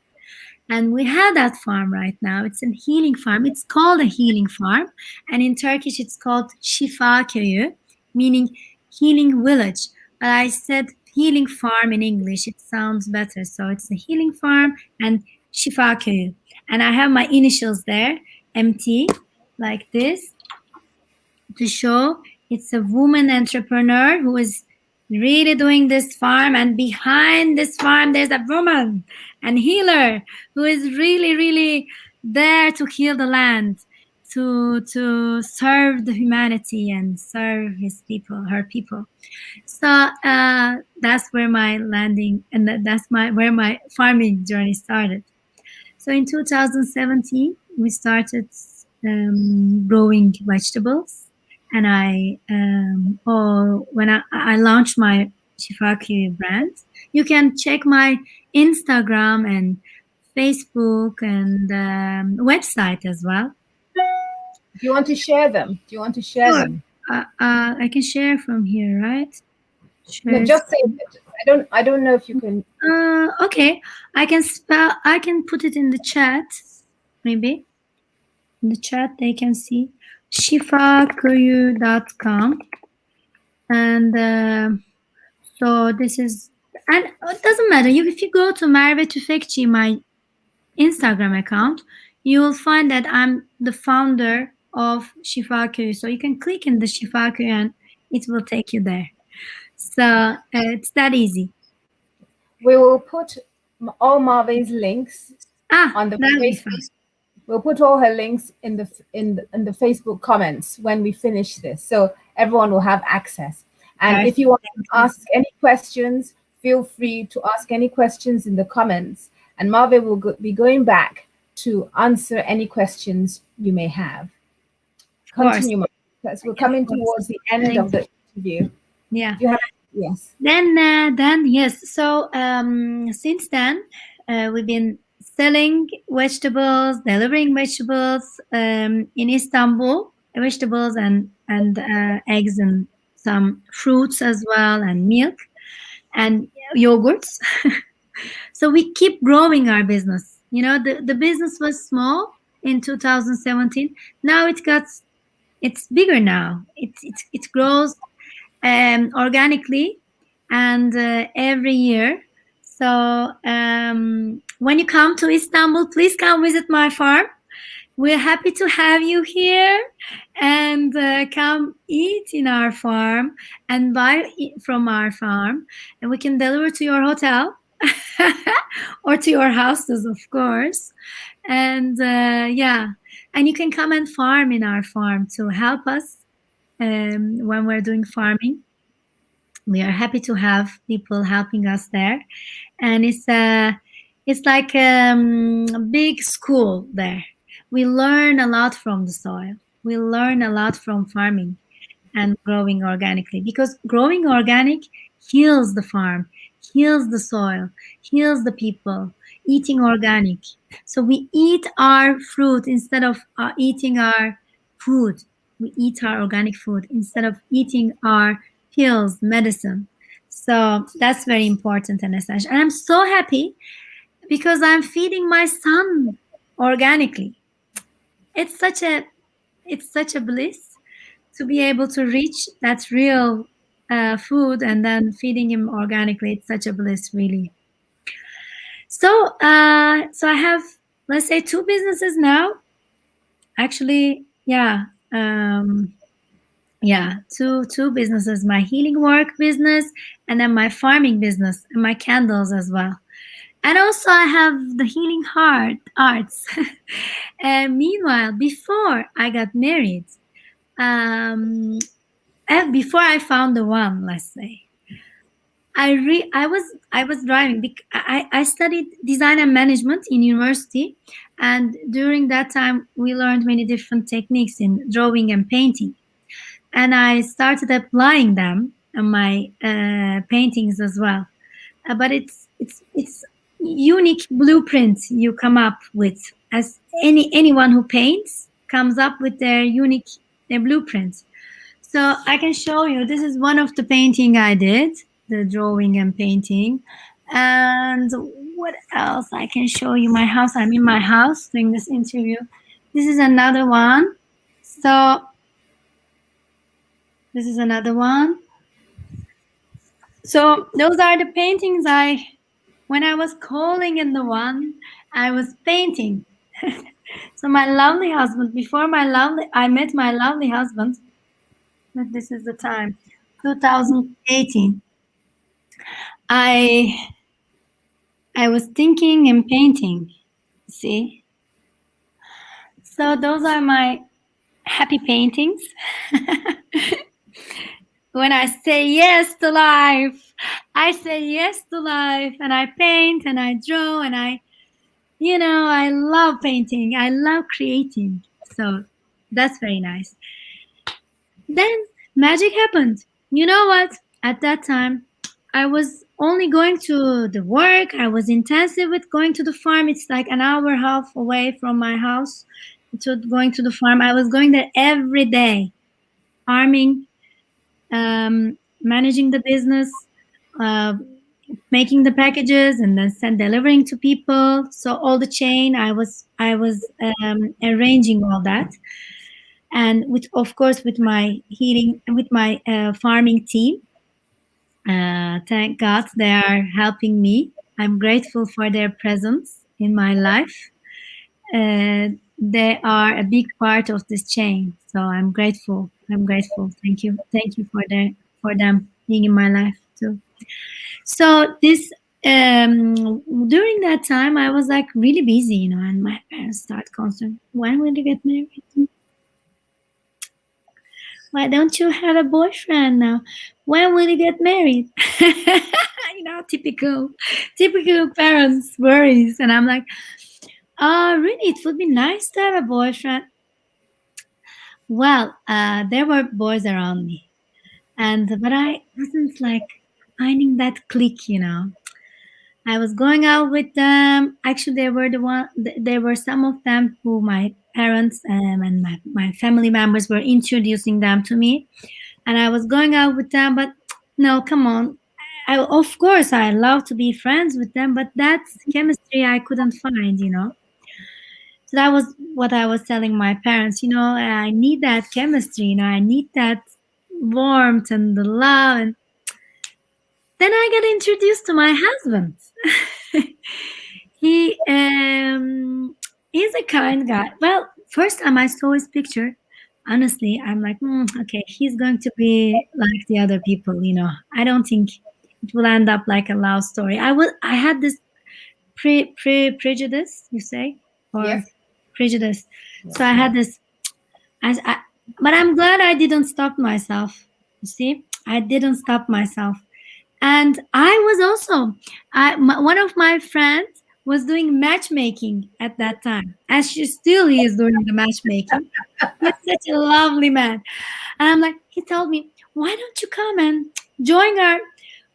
And we have that farm right now. It's a healing farm. It's called a healing farm. And in Turkish, it's called Şifa Köyü, meaning healing village. But I said healing farm in English. It sounds better. So it's a healing farm and Şifa Köyü. And I have my initials there, MT, like this, to show it's a woman entrepreneur who is really doing this farm, and behind this farm there's a woman and healer who is really there to heal the land, to serve the humanity and serve her people. So that's where my landing, and that's where my farming journey started. So in 2017 we started growing vegetables. And when I launched my Şifa brand, you can check my Instagram and Facebook and website as well. Do you want to share them? Sure. I can share from here, right? No, just say it. I don't know if you can. Okay, I can put it in the chat, maybe. In the chat they can see. Şifaköyu.com, and so this is, and it doesn't matter, if you go to Merve Tufekci, my Instagram account, you will find that I'm the founder of Şifaköyu. So you can click in the Şifaköyu and it will take you there. So it's that easy. We will put all Marve's links on the Facebook. We'll put all her links in the Facebook comments when we finish this, so everyone will have access. And if you want to ask any questions, feel free to ask any questions in the comments, and Marve will be going back to answer any questions you may have. Continue, Marve, because we're coming towards the end of the interview. Yeah. Yes. Then yes. So since then, we've been selling vegetables, delivering vegetables in Istanbul, vegetables and eggs and some fruits as well, and milk and yogurts. So we keep growing our business. The business was small in 2017. Now it's bigger now. It grows organically and every year. So when you come to Istanbul, please come visit my farm. We're happy to have you here, and come eat in our farm and buy from our farm, and we can deliver to your hotel or to your houses, of course. And and you can come and farm in our farm to help us when we're doing farming. We are happy to have people helping us there, and it's it's like a big school there. We learn a lot from the soil. We learn a lot from farming and growing organically, because growing organic heals the farm, heals the soil, heals the people. Eating organic, so we eat our fruit instead of eating our food. We eat our organic food instead of eating our pills, medicine. So that's very important and essential, and I'm so happy because I'm feeding my son organically. It's such a bliss to be able to reach that real food and then feeding him organically. It's such a bliss, really. So I have, let's say, two businesses now. Actually, yeah. Two businesses: my healing work business, and then my farming business, and my candles as well. And also I have the healing heart arts. And meanwhile, before I got married, and before I found the one, let's say, I was driving. I studied design and management in university, and during that time we learned many different techniques in drawing and painting, and I started applying them in my paintings as well. But it's unique blueprint you come up with, as anyone who paints comes up with their unique blueprint. So I can show you. This is one of the painting I did, the drawing and painting. And what else I can show you? My house. I'm in my house doing this interview. This is another one. So this is another one. So those are the paintings when I was calling in the one, I was painting. So my lovely husband, I met my lovely husband. This is the time, 2018. I was thinking and painting. See? So those are my happy paintings. When I say yes to life, I say yes to life, and I paint and I draw, and I love painting. I love creating. So that's very nice. Then magic happened. You know what? At that time, I was only going to the work. I was intensive with going to the farm. It's like an hour and a half away from my house to going to the farm. I was going there every day, farming, managing the business, making the packages, and then delivering to people. So all the chain, I was arranging all that, and of course with my healing, with my farming team. Thank God they are helping me. I'm grateful for their presence in my life. They are a big part of this chain, so I'm grateful. Thank you for them being in my life too. So this during that time I was like really busy, and my parents start concerned, when will you get married? Why don't you have a boyfriend now? When will you get married? Typical parents worries. And I'm like, really, it would be nice to have a boyfriend. Well, there were boys around me, but I wasn't like finding that click. I was going out with them. Actually, there were some of them who my parents and my family members were introducing them to me, and I was going out with them. But no, come on. Of course, I love to be friends with them, but that chemistry I couldn't find. So that was what I was telling my parents. I need that chemistry. I need that warmth and the love. And then I got introduced to my husband. He is a kind guy. Well, first time I saw his picture, honestly, I'm like, okay, he's going to be like the other people. I don't think it will end up like a love story. I had this prejudice, you say, or yes. Prejudice. Yes. So I had this, but I'm glad I didn't stop myself. You see, I didn't stop myself. And I was also, one of my friends was doing matchmaking at that time, and he is doing the matchmaking. He's such a lovely man. And I'm like, he told me, why don't you come and join our,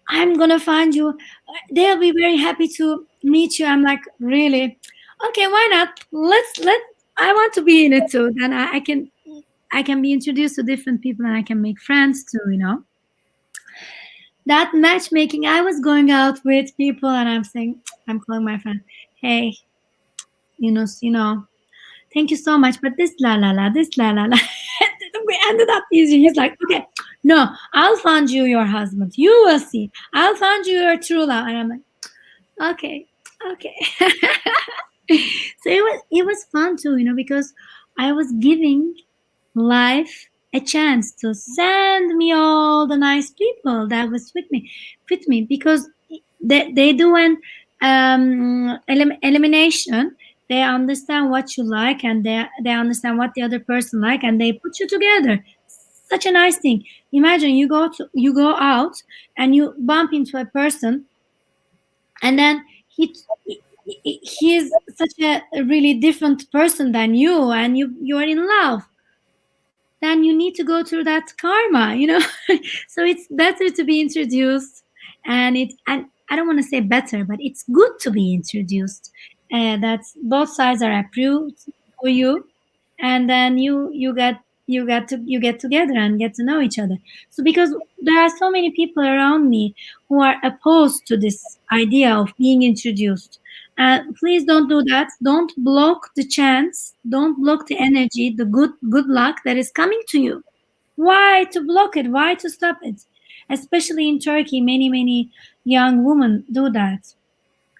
I'm gonna find you. They'll be very happy to meet you. I'm like, really? Okay, why not? Let I want to be in it too. Then I can be introduced to different people and I can make friends too, you know. That matchmaking, I was going out with people and I'm saying, I'm calling my friend, hey, you know, thank you so much, but this la la la, this la la la. We ended up easy. He's like, okay, no, I'll find you your husband. You will see. I'll find you your true love. And I'm like, okay, okay. So it was fun too, you know, because I was giving life a chance to send me all the nice people that was with me because they do an elimination. They understand what you like and they understand what the other person like and they put you together. Such a nice thing. Imagine you go out and you bump into a person and then he's such a really different person than you and you are in love, then you need to go through that karma, you know. So it's better to be introduced, and I don't want to say better, but it's good to be introduced. That both sides are approved for you, and then you get together and get to know each other. So because there are so many people around me who are opposed to this idea of being introduced, please don't do that. Don't block the chance. Don't block the energy, the good luck that is coming to you. Why to block it? Why to stop it? Especially in Turkey, many young women do that.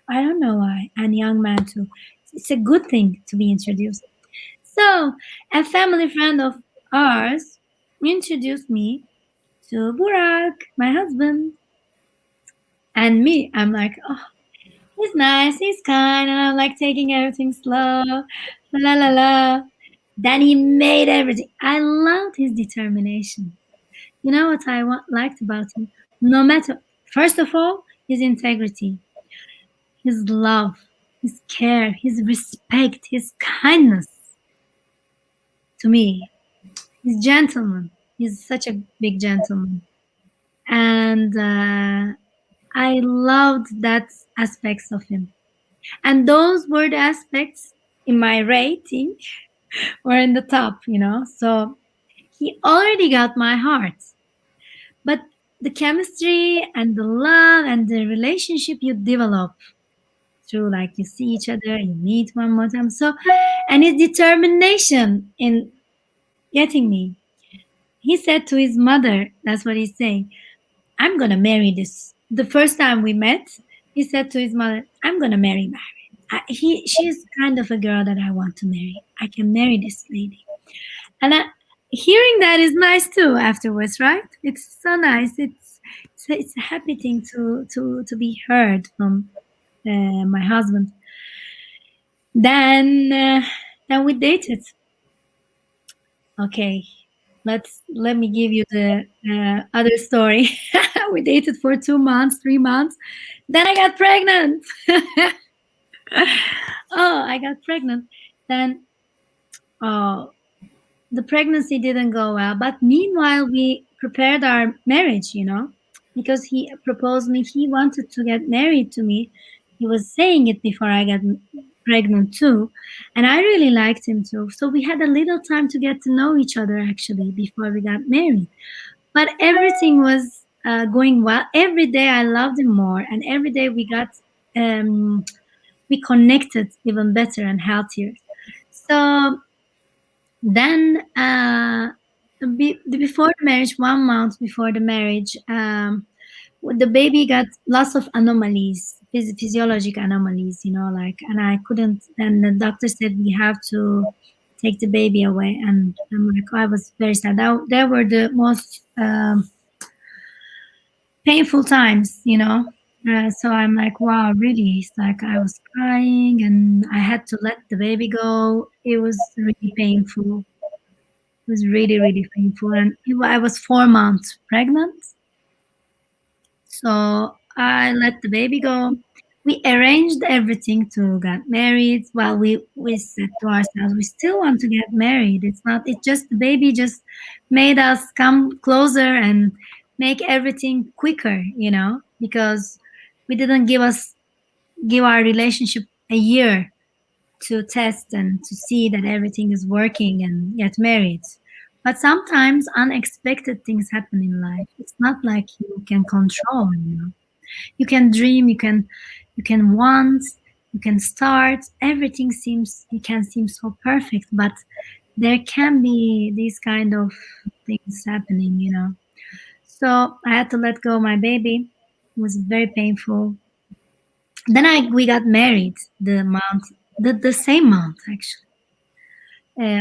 I don't know why, and young men too. It's a good thing to be introduced. So, a family friend of ours introduced me to Burak, my husband, and me. I'm like, oh, he's nice, he's kind, and I'm like taking everything slow, la la la. Then he made everything. I loved his determination. You know what liked about him? No matter, first of all, his integrity, his love, his care, his respect, his kindness to me. He's gentleman. He's such a big gentleman, and I loved that aspects of him. And those were the aspects in my rating were in the top, you know. So he already got my heart. But the chemistry and the love and the relationship you develop through, like, you see each other, you meet one more time. So, and his determination in getting me. He said to his mother, that's what he's saying, I'm gonna marry this. The first time we met, he said to his mother, I'm gonna marry Mary. She's kind of a girl that I want to marry. I can marry this lady. And hearing that is nice too afterwards, right? It's so nice. It's a happy thing to be heard from my husband. Then we dated. Okay, let me give you the other story. We dated for 2 months, 3 months. Then I got pregnant. Oh, I got pregnant. Then, oh, the pregnancy didn't go well. But meanwhile, we prepared our marriage, you know, because he proposed me. He wanted to get married to me. He was saying it before I got pregnant too. And I really liked him too. So we had a little time to get to know each other actually before we got married. But everything was going well. Every day I loved him more. And every day we connected even better and healthier. So then before the marriage, 1 month before the marriage, the baby got lots of anomalies, physiologic anomalies, you know, like, and I couldn't, and the doctor said we have to take the baby away. And I'm like, I was very sad. They were the most painful times, you know. So I'm like, wow, really? It's like I was crying and I had to let the baby go. It was really painful. It was really, really painful. And I was 4 months pregnant. So I let the baby go. We arranged everything to get married. Well, we said to ourselves, we still want to get married. It's not. It just the baby just made us come closer and make everything quicker. Because we didn't give our relationship a year to test and to see that everything is working and get married. But sometimes unexpected things happen in life. It's not like you can control. You can dream, you can want, you can start. Everything seems it can seem so perfect, but there can be these kind of things happening. So I had to let go of my baby. It was very painful. Then we got married the same month actually.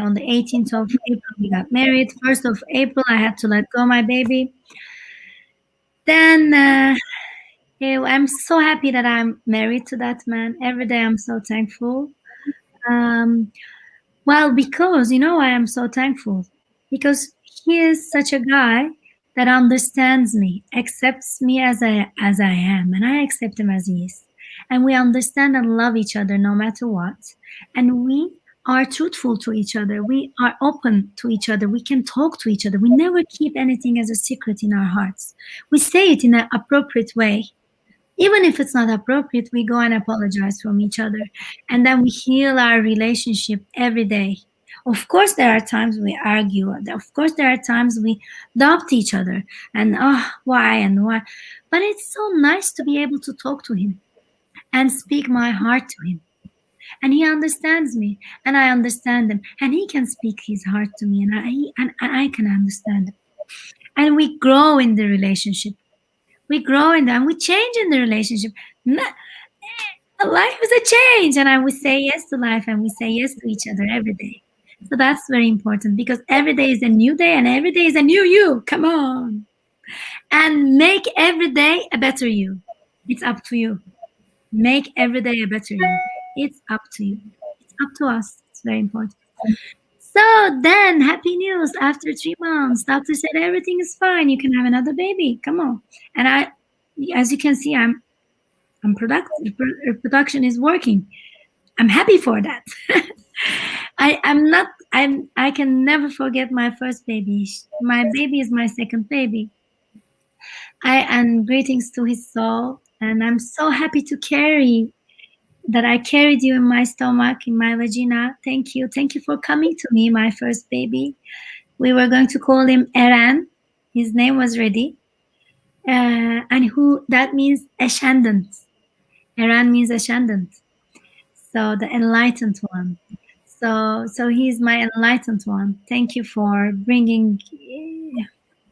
On the 18th of April we got married. 1st of April I had to let go of my baby. Then I'm so happy that I'm married to that man. Every day I'm so thankful. Well, because I am so thankful because he is such a guy that understands me, accepts me as I am, and I accept him as he is. And we understand and love each other no matter what. And we are truthful to each other. We are open to each other. We can talk to each other. We never keep anything as a secret in our hearts. We say it in an appropriate way. Even if it's not appropriate, we go and apologize from each other. And then we heal our relationship every day. Of course, there are times we argue. Of course, there are times we doubt each other. And why and why? But it's so nice to be able to talk to him and speak my heart to him. And he understands me, and I understand him. And he can speak his heart to me, and I can understand him. And we grow in the relationship. We grow in them. We change in the relationship. Life is a change, and we say yes to life, and we say yes to each other every day. So that's very important because every day is a new day, and every day is a new you. Come on, and make every day a better you. It's up to you. Make every day a better you. It's up to you. It's up to us. It's very important. So then, happy news. After 3 months, doctor said everything is fine. You can have another baby. Come on. And as you can see, I'm productive. Production is working. I'm happy for that. I can never forget my first baby. My baby is my second baby. And greetings to his soul. And I'm so happy that I carried you in my stomach, in my vagina. Thank you. Thank you for coming to me, my first baby. We were going to call him Eren. His name was ready. And that means ascendant. Eren means ascendant. So the enlightened one. So he's my enlightened one. Thank you for bringing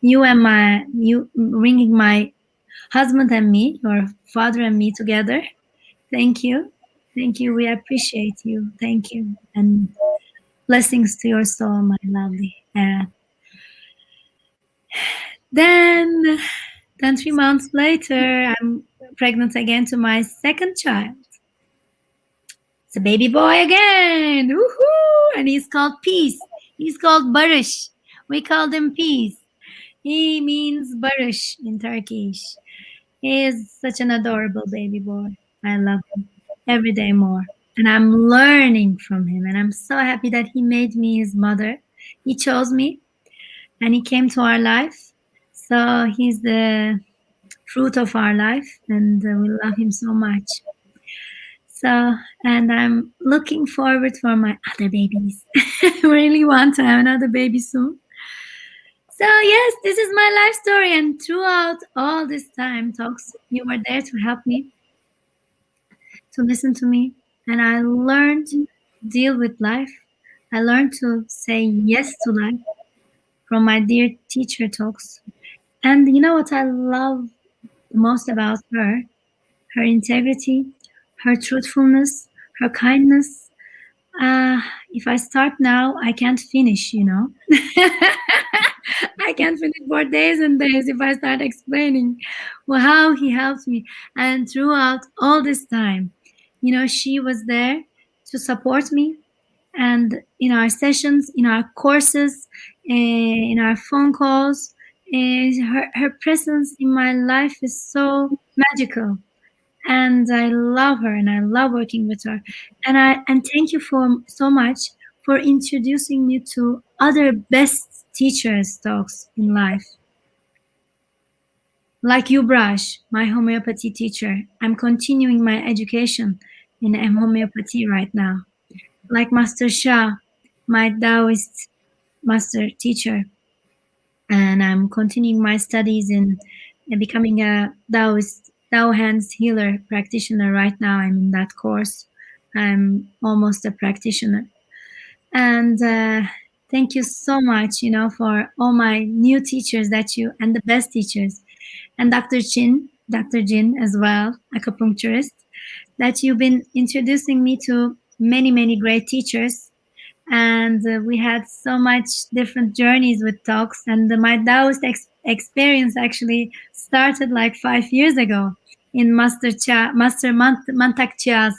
bringing my husband and me, your father and me together. Thank you. Thank you. We appreciate you. Thank you. And blessings to your soul, my lovely. Then 3 months later, I'm pregnant again to my second child. It's a baby boy again. Woohoo! And he's called Peace. He's called Barış. We called him Peace. He means Barış in Turkish. He is such an adorable baby boy. I love him every day more. And I'm learning from him. And I'm so happy that he made me his mother. He chose me. And he came to our life. So he's the fruit of our life. And we love him so much. So, and I'm looking forward for my other babies. I really want to have another baby soon. So yes, this is my life story. And throughout all this time, Toks, you were there to help me, to listen to me. And I learned to deal with life. I learned to say yes to life from my dear teacher, Toks. And you know what I love the most about her? Her integrity, her truthfulness, her kindness. If I start now, I can't finish, I can't finish for days and days if I start explaining how he helped me. And throughout all this time, she was there to support me. And in our sessions, in our courses, in our phone calls, her presence in my life is so magical. and I love her, and I love working with her. And thank you for so much for introducing me to other best teachers talks in life. Like you, Brush, my homeopathy teacher. I'm continuing my education in homeopathy right now. Like Master Shah, my Taoist master teacher. And I'm continuing my studies in becoming a Taoist, Tao hands healer practitioner right now. I'm in that course. I'm almost a practitioner. And thank you so much, for all my new teachers and the best teachers. And Dr. Jin as well, acupuncturist, that you've been introducing me to many, many great teachers. And we had so much different journeys with talks. And my Taoist experience actually started like 5 years ago in Master Mantak Chia's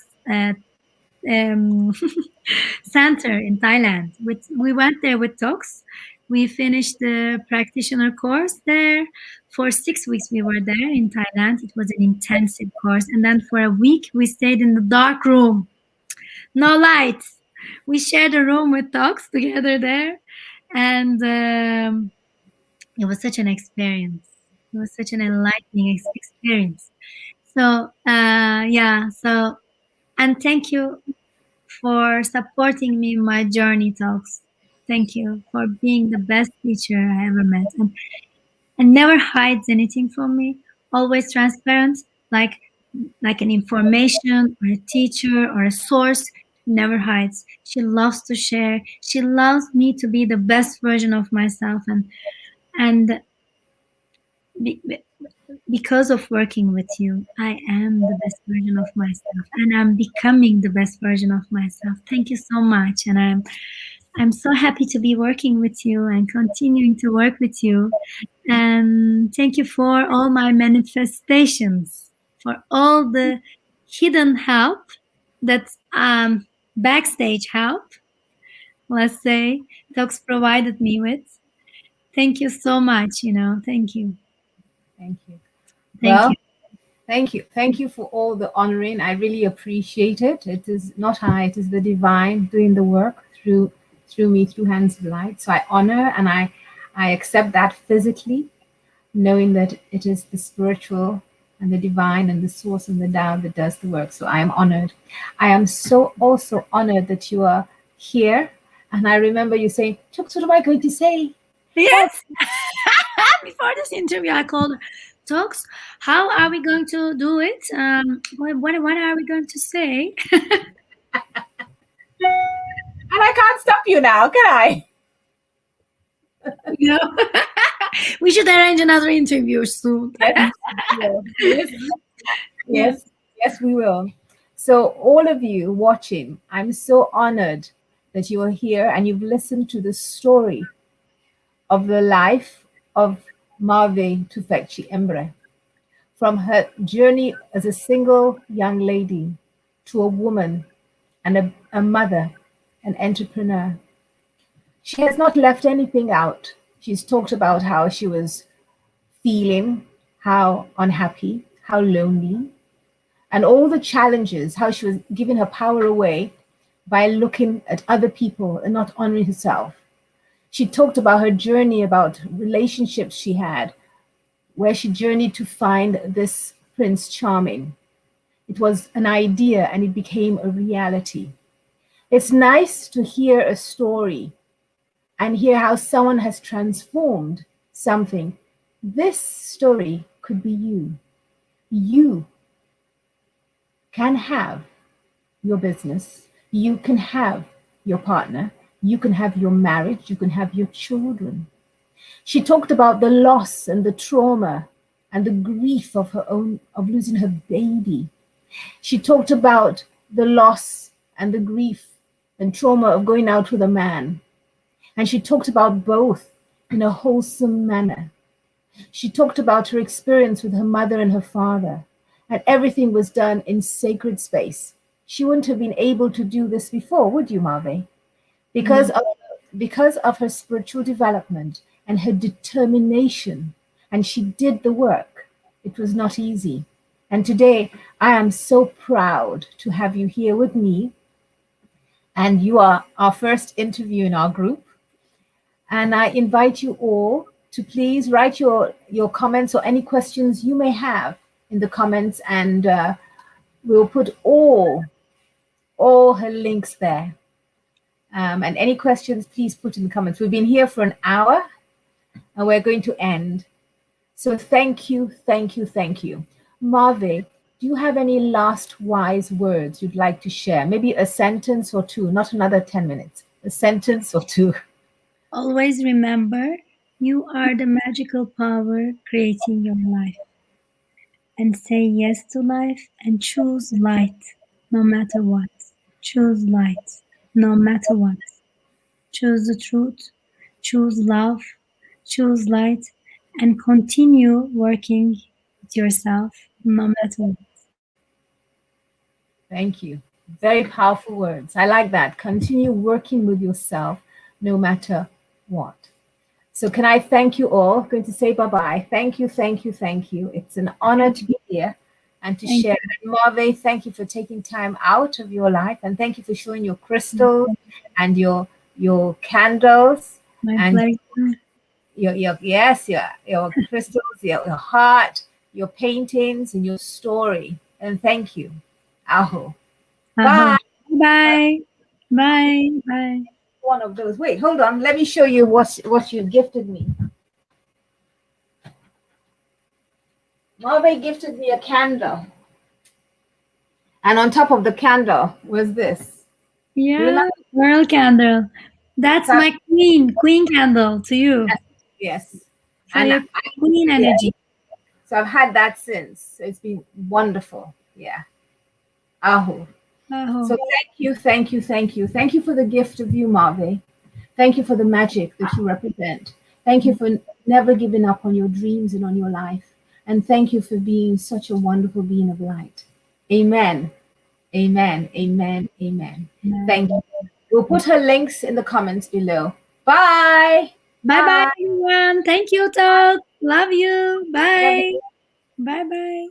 um, center in Thailand. We went there with talks. We finished the practitioner course there. For 6 weeks, we were there in Thailand. It was an intensive course. And then for a week, we stayed in the dark room. No lights. We shared a room with talks together there. And it was such an experience. It was such an enlightening experience. So, yeah. So, and thank you for supporting me in my journey talks. Thank you for being the best teacher I ever met, and never hides anything from me. Always transparent, like an information or a teacher or a source. Never hides. She loves to share. She loves me to be the best version of myself, and because of working with you, I am the best version of myself, and I'm becoming the best version of myself. Thank you so much, and I'm so happy to be working with you and continuing to work with you. And thank you for all my manifestations, for all the hidden help that's backstage help, let's say, Toks provided me with. Thank you so much, Thank you. Thank you. Thank Well, you. thank you. Thank you for all the honoring. I really appreciate it. It is not I, it is the divine doing the work through me, through Hands of Light. So I honor and I accept that physically, knowing that it is the spiritual and the divine and the source and the Tao that does the work. So I am honored. I am so also honored that you are here. And I remember you saying, Toks, what am I going to say? Yes. Before this interview, I called her, Toks, how are we going to do it? What are we going to say? And I can't stop you now, can I? No. We should arrange another interview soon. Yes, we will. So all of you watching, I'm so honored that you are here and you've listened to the story of the life of Merve Tufekci Emre, from her journey as a single young lady to a woman and a mother, an entrepreneur. She has not left anything out. She's talked about how she was feeling, how unhappy, how lonely, and all the challenges, how she was giving her power away by looking at other people and not honoring herself. She talked about her journey, about relationships she had, where she journeyed to find this Prince Charming. It was an idea and it became a reality. It's nice to hear a story and hear how someone has transformed something. This story could be you. You can have your business, you can have your partner, you can have your marriage, you can have your children. She talked about the loss and the trauma and the grief of losing her baby. She talked about the loss and the grief and trauma of going out with a man. And she talked about both in a wholesome manner. She talked about her experience with her mother and her father, and everything was done in sacred space. She wouldn't have been able to do this before, would you, Merve? Because of her spiritual development and her determination, and she did the work. It was not easy. And today, I am so proud to have you here with me. And you are our first interview in our group. And I invite you all to please write your comments or any questions you may have in the comments. And we'll put all her links there. And any questions, please put in the comments. We've been here for an hour and we're going to end. So thank you, thank you, thank you. Merve, do you have any last wise words you'd like to share? Maybe a sentence or two, not another 10 minutes, a sentence or two. Always remember, you are the magical power creating your life. And say yes to life and choose light no matter what. Choose light no matter what. Choose the truth, choose love, choose light, and continue working with yourself no matter what. Thank you. Very powerful words. I like that. Continue working with yourself no matter what. So can I thank you all? I'm going to say bye-bye. Thank you, thank you, thank you. It's an honor to be here and to share. And Merve, thank you for taking time out of your life. And thank you for showing your crystals and your candles. My pleasure. Your crystals, your heart, your paintings, and your story. And thank you. Aho. Bye. Bye. Bye. Bye. One of those. Wait, hold on. Let me show you what you gifted me. Merve gifted me a candle. And on top of the candle was this. Yeah, pearl candle. That's my queen candle to you. Yes. And your queen energy. So I've had that since. So it's been wonderful. Yeah. Aho. So thank you, thank you, thank you. Thank you for the gift of you, Merve. Thank you for the magic that you represent. Thank you for never giving up on your dreams and on your life. And thank you for being such a wonderful being of light. Amen. Amen. Amen. Amen. Thank you. We'll put her links in the comments below. Bye. Bye-bye, everyone. Thank you, Toks. Love you. Bye. Bye-bye.